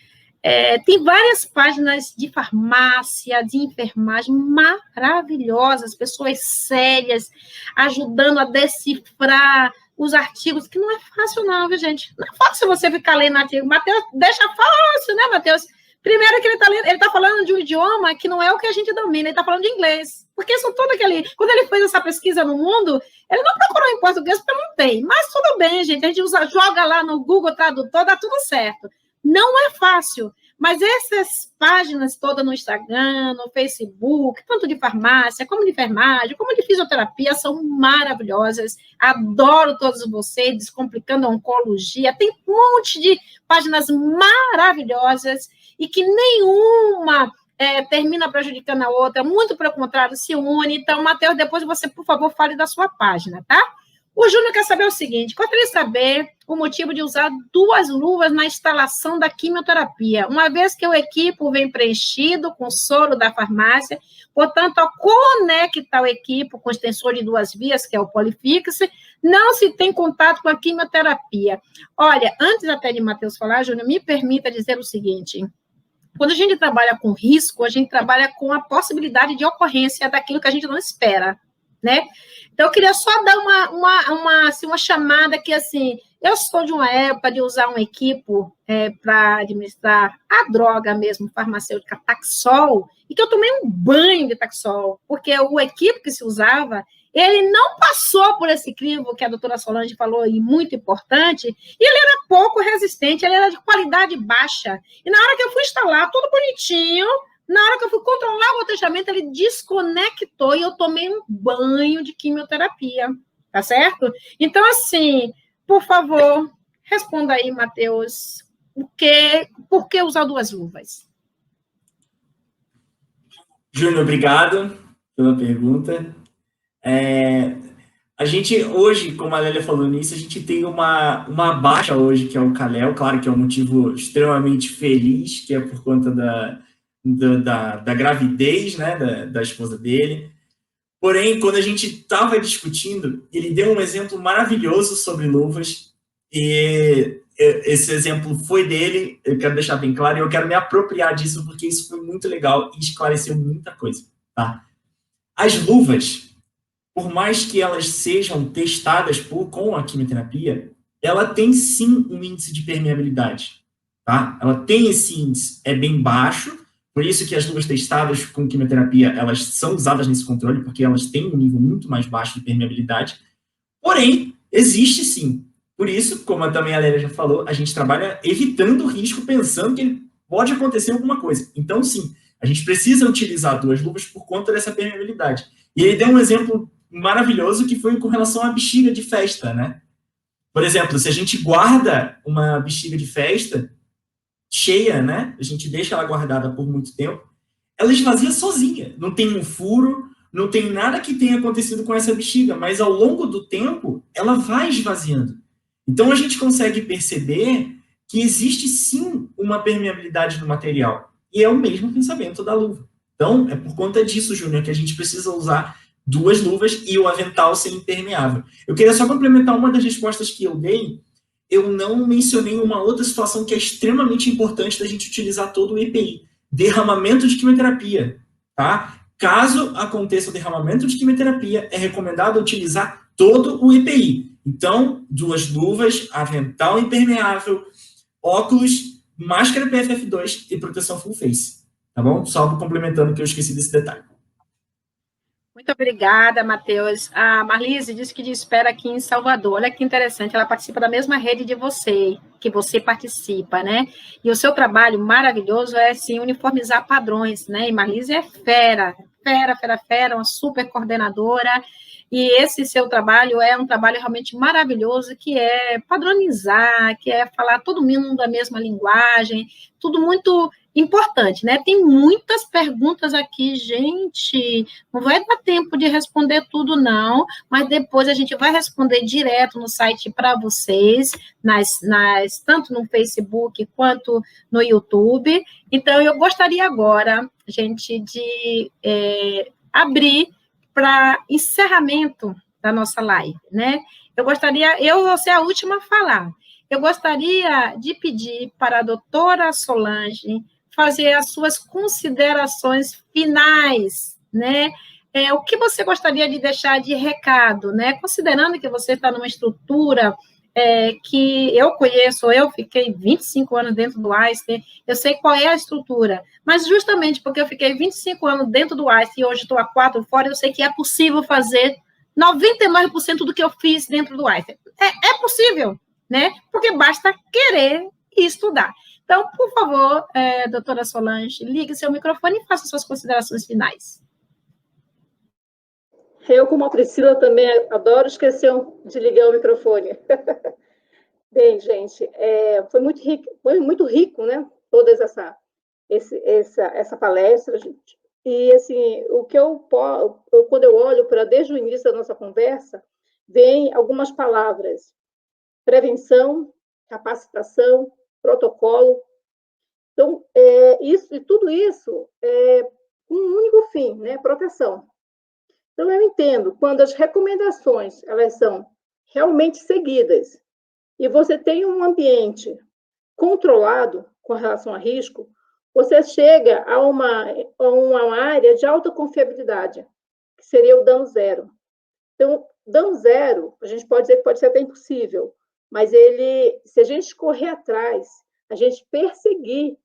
Tem várias páginas de farmácia, de enfermagem maravilhosas, pessoas sérias, ajudando a decifrar os artigos, que não é fácil não, viu, gente? Não é fácil você ficar lendo artigo. Matheus deixa fácil, né, Matheus? Primeiro que ele está falando de um idioma que não é o que a gente domina, ele está falando de inglês. Porque são todo aquele... Quando ele fez essa pesquisa no mundo, ele não procurou em português porque não tem. Mas tudo bem, gente. A gente joga lá no Google Tradutor, dá tudo certo. Não é fácil. Mas essas páginas todas no Instagram, no Facebook, tanto de farmácia, como de enfermagem, como de fisioterapia, são maravilhosas. Adoro todos vocês, Descomplicando a Oncologia. Tem um monte de páginas maravilhosas e que nenhuma termina prejudicando a outra, muito pelo contrário, se une. Então, Matheus, depois você, por favor, fale da sua página, tá? O Júnior quer saber o seguinte, gostaria de saber o motivo de usar 2 luvas na instalação da quimioterapia, uma vez que o equipo vem preenchido com soro da farmácia, portanto, ao conectar o equipo com o extensor de 2 vias, que é o Polifix, não se tem contato com a quimioterapia. Olha, antes até de Matheus falar, Júnior, me permita dizer o seguinte, quando a gente trabalha com risco, a gente trabalha com a possibilidade de ocorrência daquilo que a gente não espera, né? Então, eu queria só dar uma chamada que, assim, eu sou de uma época de usar um equipo para administrar a droga mesmo, farmacêutica, Taxol, e que eu tomei um banho de Taxol, porque o equipo que se usava, ele não passou por esse crivo que a doutora Solange falou, e muito importante, e ele era pouco resistente, ele era de qualidade baixa. E na hora que eu fui instalar, tudo bonitinho, na hora que eu fui controlar o gotejamento, ele desconectou e eu tomei um banho de quimioterapia, tá certo? Então, assim, por favor, responda aí, Matheus, por que usar 2 luvas? Júnior, obrigado pela pergunta. A gente, hoje, como a Lélia falou nisso, a gente tem uma baixa hoje, que é o Kalel, claro que é um motivo extremamente feliz, que é por conta da gravidez, né, da esposa dele. Porém, quando a gente estava discutindo, ele deu um exemplo maravilhoso sobre luvas, e esse exemplo foi dele, eu quero deixar bem claro, e eu quero me apropriar disso, porque isso foi muito legal e esclareceu muita coisa, tá? As luvas, por mais que elas sejam testadas com a quimioterapia, ela tem sim um índice de permeabilidade, tá? Ela tem esse índice, é bem baixo, Por isso que as luvas testadas com quimioterapia, elas são usadas nesse controle, porque elas têm um nível muito mais baixo de permeabilidade. Porém, existe sim. Por isso, como também a Lélia já falou, a gente trabalha evitando o risco, pensando que pode acontecer alguma coisa. Então, sim, a gente precisa utilizar 2 luvas por conta dessa permeabilidade. E ele deu um exemplo maravilhoso que foi com relação à bexiga de festa, né? Por exemplo, se a gente guarda uma bexiga de festa cheia, né? A gente deixa ela guardada por muito tempo, ela esvazia sozinha. Não tem um furo, não tem nada que tenha acontecido com essa bexiga, mas ao longo do tempo, ela vai esvaziando. Então, a gente consegue perceber que existe, sim, uma permeabilidade no material. E é o mesmo pensamento da luva. Então, é por conta disso, Júnior, que a gente precisa usar 2 luvas e o avental ser impermeável. Eu queria só complementar uma das respostas que eu dei. Eu não mencionei uma outra situação que é extremamente importante da gente utilizar todo o EPI. Derramamento de quimioterapia, tá? Caso aconteça o derramamento de quimioterapia, é recomendado utilizar todo o EPI. Então, 2 luvas, avental impermeável, óculos, máscara PFF2 e proteção full face, tá bom? Só complementando que eu esqueci desse detalhe. Muito obrigada, Matheus. A Marlise disse que te espera aqui em Salvador. Olha que interessante, ela participa da mesma rede de você, que você participa, né? E o seu trabalho maravilhoso é, sim, uniformizar padrões, né? E Marlise é fera, uma super coordenadora. E esse seu trabalho é um trabalho realmente maravilhoso, que é padronizar, que é falar todo mundo a mesma linguagem, tudo muito importante, né? Tem muitas perguntas aqui, gente. Não vai dar tempo de responder tudo, não, mas depois a gente vai responder direto no site para vocês, tanto no Facebook quanto no YouTube. Então, eu gostaria agora, gente, de abrir para encerramento da nossa live, né? Eu vou ser a última a falar. Eu gostaria de pedir para a doutora Solange fazer as suas considerações finais, né? O que você gostaria de deixar de recado, né? Considerando que você está numa estrutura que eu conheço, eu fiquei 25 anos dentro do Einstein, eu sei qual é a estrutura, mas justamente porque eu fiquei 25 anos dentro do Einstein e hoje estou há 4 fora, eu sei que é possível fazer 99% do que eu fiz dentro do Einstein. É possível, né? Porque basta querer e estudar. Então, por favor, doutora Solange, ligue seu microfone e faça suas considerações finais. Eu, como a Priscila, também adoro esquecer de ligar o microfone. Bem, gente, foi muito rico, né? Toda essa palestra, gente. E, assim, quando eu olho desde o início da nossa conversa, vem algumas palavras: prevenção, capacitação, protocolo. Então, tudo isso com um único fim, né? Proteção. Então, eu entendo, quando as recomendações elas são realmente seguidas e você tem um ambiente controlado com relação a risco, você chega a uma área de alta confiabilidade, que seria o dano zero. Então, dano zero, a gente pode dizer que pode ser até impossível, mas se a gente correr atrás, a gente perseguir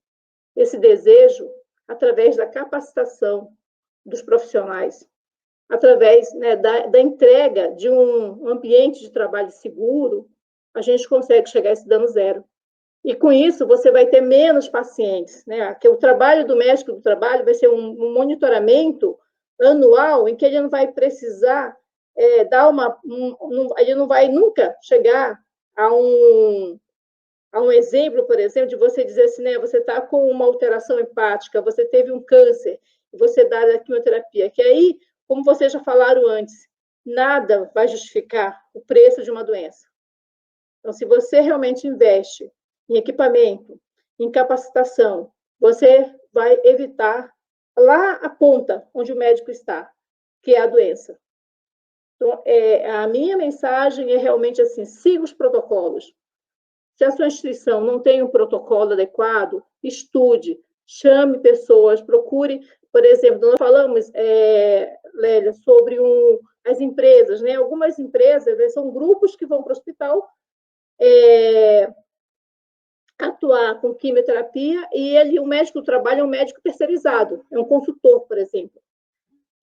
esse desejo através da capacitação dos profissionais, através, né, da entrega de um ambiente de trabalho seguro, a gente consegue chegar a esse dano zero. E, com isso, você vai ter menos pacientes, né? Que o trabalho do médico do trabalho vai ser um monitoramento anual em que ele não vai precisar ele não vai nunca chegar a um exemplo, por exemplo, de você dizer assim, né, você está com uma alteração hepática, você teve um câncer, você dá a quimioterapia, que aí, como vocês já falaram antes, nada vai justificar o preço de uma doença. Então, se você realmente investe em equipamento, em capacitação, você vai evitar lá a ponta onde o médico está, que é a doença. Então, a minha mensagem é realmente assim: siga os protocolos. Se a sua instituição não tem um protocolo adequado, estude, chame pessoas, procure. Por exemplo, nós falamos, Lélia, sobre as empresas, né? Algumas empresas são grupos que vão para o hospital atuar com quimioterapia e o médico do trabalho é um médico terceirizado, é um consultor, por exemplo.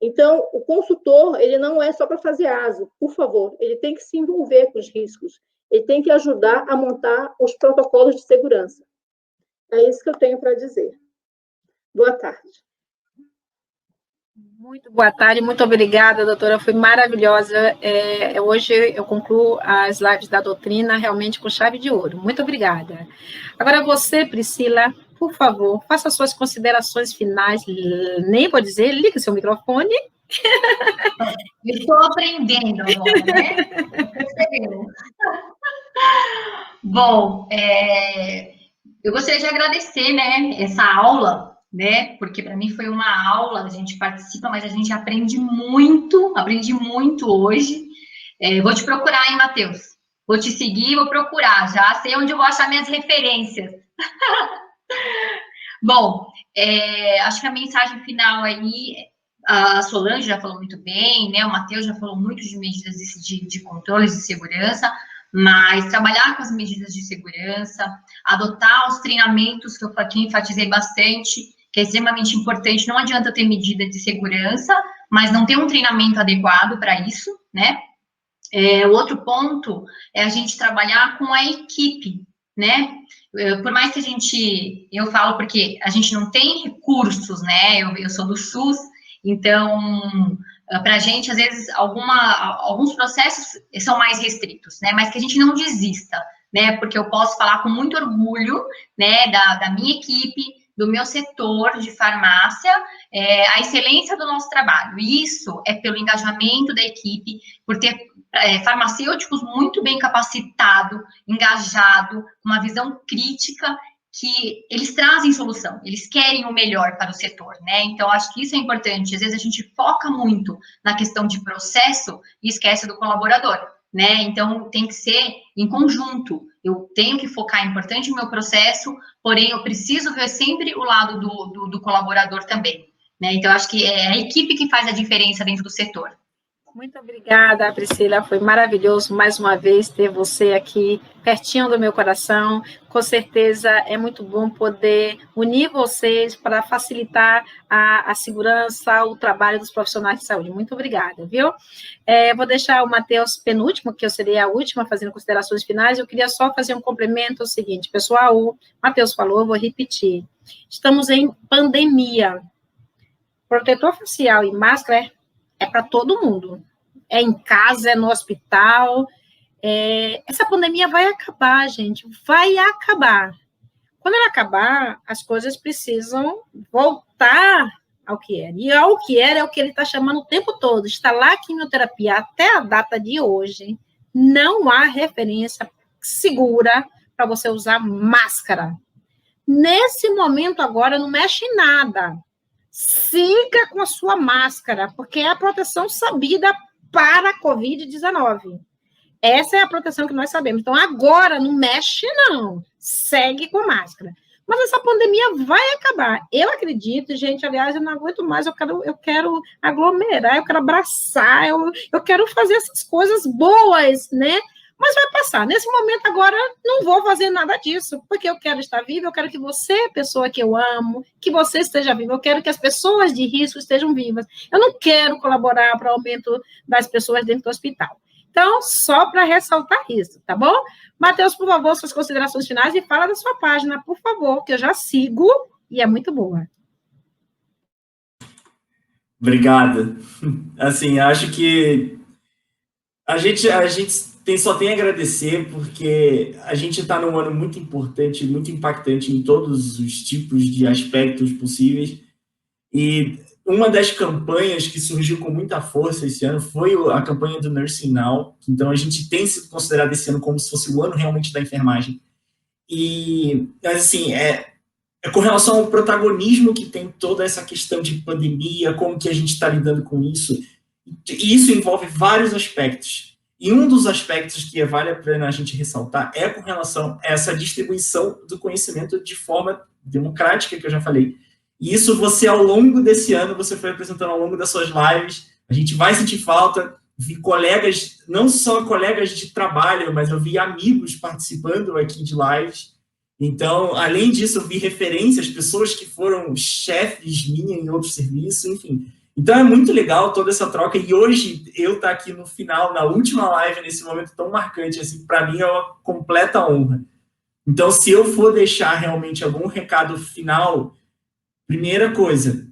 Então, o consultor, ele não é só para fazer ASO, por favor, ele tem que se envolver com os riscos, ele tem que ajudar a montar os protocolos de segurança. É isso que eu tenho para dizer. Boa tarde. Muito boa tarde, muito obrigada, doutora, foi maravilhosa. Hoje eu concluo as lives da doutrina realmente com chave de ouro. Muito obrigada. Agora você, Priscila, por favor, faça suas considerações finais, nem vou dizer, ligue seu microfone. Eu estou aprendendo agora, né? Bom, eu gostaria de agradecer, né, essa aula, né, porque para mim foi uma aula, a gente participa, mas a gente aprende muito, aprendi muito hoje. Vou te procurar, hein, Matheus? Vou te seguir, vou procurar, já sei onde eu vou achar minhas referências. Bom, acho que a mensagem final aí, a Solange já falou muito bem, né, o Matheus já falou muito de medidas de controles de segurança, mas trabalhar com as medidas de segurança, adotar os treinamentos que eu aqui enfatizei bastante, que é extremamente importante. Não adianta ter medida de segurança, mas não ter um treinamento adequado para isso, né? O outro ponto é a gente trabalhar com a equipe, né? Por mais que eu falo porque a gente não tem recursos, né? Eu sou do SUS, então, para a gente, às vezes, alguns processos são mais restritos, né? Mas que a gente não desista, né? Porque eu posso falar com muito orgulho, né? Da minha equipe, do meu setor de farmácia, a excelência do nosso trabalho. Isso é pelo engajamento da equipe, por ter farmacêuticos muito bem capacitados, engajados, uma visão crítica, que eles trazem solução, eles querem o melhor para o setor, né? Então, acho que isso é importante. Às vezes a gente foca muito na questão de processo e esquece do colaborador, né? Então, tem que ser em conjunto. Eu tenho que focar, é importante o meu processo, porém, eu preciso ver sempre o lado do colaborador também, né? Então, acho que é a equipe que faz a diferença dentro do setor. Muito obrigada, Priscila, foi maravilhoso mais uma vez ter você aqui pertinho do meu coração. Com certeza é muito bom poder unir vocês para facilitar a segurança, o trabalho dos profissionais de saúde. Muito obrigada, viu? Vou deixar o Matheus penúltimo, que eu serei a última, fazendo considerações finais. Eu queria só fazer um complemento, o seguinte, pessoal, o Matheus falou, eu vou repetir. Estamos em pandemia. Protetor facial e máscara é para todo mundo. É em casa, é no hospital. Essa pandemia vai acabar, gente. Vai acabar. Quando ela acabar, as coisas precisam voltar ao que era. E ao que era é o que ele está chamando o tempo todo. Instalar a quimioterapia até a data de hoje, não há referência segura para você usar máscara. Nesse momento agora, não mexe em nada. Siga com a sua máscara, porque é a proteção sabida para a Covid-19. Essa é a proteção que nós sabemos. Então, agora, não mexe, não. Segue com a máscara. Mas essa pandemia vai acabar. Eu acredito, gente, aliás, eu não aguento mais, eu quero aglomerar, eu quero abraçar, eu quero fazer essas coisas boas, né? Mas vai passar. Nesse momento, agora, não vou fazer nada disso, porque eu quero estar viva, eu quero que você, pessoa que eu amo, que você esteja viva, eu quero que as pessoas de risco estejam vivas. Eu não quero colaborar para o aumento das pessoas dentro do hospital. Então, só para ressaltar isso, tá bom? Matheus, por favor, suas considerações finais e fala da sua página, por favor, que eu já sigo e é muito boa. Obrigada. Assim, acho que a gente só tem a agradecer, porque a gente está num ano muito importante, muito impactante em todos os tipos de aspectos possíveis. E uma das campanhas que surgiu com muita força esse ano foi a campanha do Nursing Now. Então, a gente tem sido considerado esse ano como se fosse o ano realmente da enfermagem. E, assim, com relação ao protagonismo que tem toda essa questão de pandemia, como que a gente está lidando com isso, e isso envolve vários aspectos. E um dos aspectos que vale a pena a gente ressaltar é com relação a essa distribuição do conhecimento de forma democrática, que eu já falei. E isso você, ao longo desse ano, você foi apresentando ao longo das suas lives, a gente vai sentir falta, vi colegas, não só colegas de trabalho, mas eu vi amigos participando aqui de lives, Então, além disso, eu vi referências, pessoas que foram chefes minha em outro serviço, enfim. Então, é muito legal toda essa troca. E hoje, eu estar aqui no final, na última live, nesse momento tão marcante, assim, para mim é uma completa honra. Então, se eu for deixar realmente algum recado final, primeira coisa,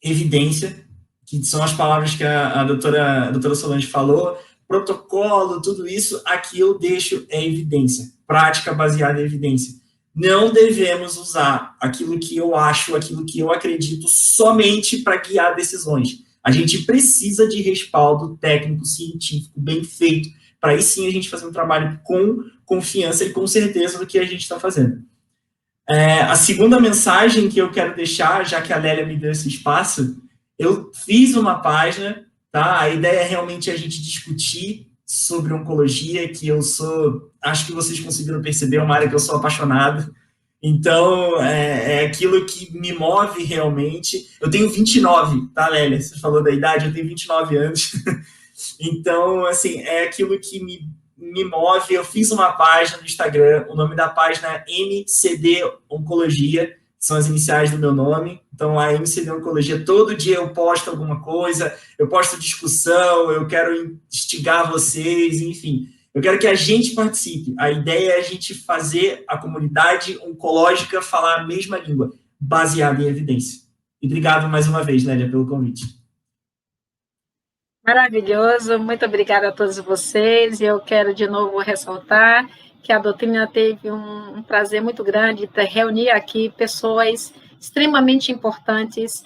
evidência, que são as palavras que a doutora Solange falou, protocolo, tudo isso, aqui eu deixo é evidência, prática baseada em evidência. Não devemos usar aquilo que eu acho, aquilo que eu acredito, somente para guiar decisões. A gente precisa de respaldo técnico, científico, bem feito, para aí sim a gente fazer um trabalho com confiança e com certeza do que a gente está fazendo. A segunda mensagem que eu quero deixar, já que a Lélia me deu esse espaço, eu fiz uma página, tá? A ideia é realmente a gente discutir sobre oncologia, que eu sou, acho que vocês conseguiram perceber, é uma área que eu sou apaixonado. Então, é aquilo que me move realmente. Eu tenho 29, tá, Lélia? Você falou da idade, eu tenho 29 anos. Então, assim, é aquilo que me move. Eu fiz uma página no Instagram, o nome da página é MCD Oncologia, são as iniciais do meu nome. Então, a MCD Oncologia, todo dia eu posto alguma coisa, eu posto discussão, eu quero instigar vocês, enfim. Eu quero que a gente participe. A ideia é a gente fazer a comunidade oncológica falar a mesma língua, baseada em evidência. E obrigado mais uma vez, Lélia, pelo convite. Maravilhoso, muito obrigada a todos vocês. Eu quero de novo ressaltar que a doutrina teve um prazer muito grande de reunir aqui pessoas extremamente importantes,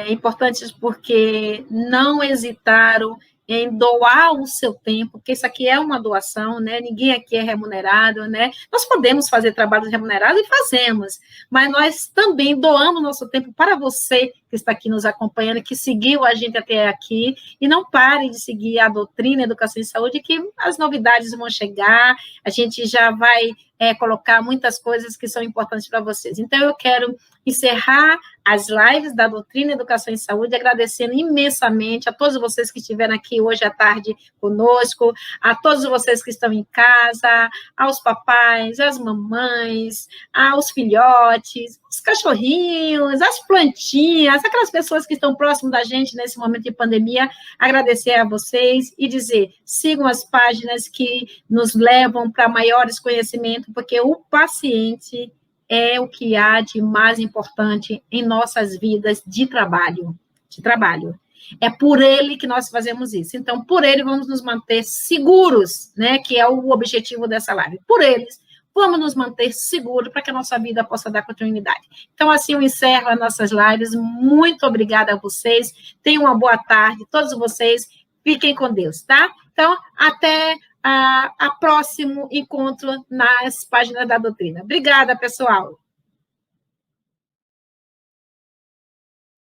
importantes porque não hesitaram em doar o seu tempo, porque isso aqui é uma doação, né? Ninguém aqui é remunerado, né? Nós podemos fazer trabalhos remunerados e fazemos, mas nós também doamos nosso tempo para você que está aqui nos acompanhando, que seguiu a gente até aqui, e não pare de seguir a doutrina, educação e saúde, que as novidades vão chegar, a gente já vai colocar muitas coisas que são importantes para vocês. Então, eu quero encerrar as lives da Doutrina, Educação e Saúde, agradecendo imensamente a todos vocês que estiveram aqui hoje à tarde conosco, a todos vocês que estão em casa, aos papais, às mamães, aos filhotes, os cachorrinhos, as plantinhas, aquelas pessoas que estão próximas da gente nesse momento de pandemia, agradecer a vocês e dizer, sigam as páginas que nos levam para maiores conhecimentos, porque o paciente é o que há de mais importante em nossas vidas de trabalho. É por ele que nós fazemos isso. Então, por ele, vamos nos manter seguros, né? Que é o objetivo dessa live. Por eles, vamos nos manter seguros para que a nossa vida possa dar continuidade. Então, assim, eu encerro as nossas lives. Muito obrigada a vocês. Tenham uma boa tarde, todos vocês. Fiquem com Deus, tá? Então, até a próximo encontro nas páginas da doutrina. Obrigada, pessoal.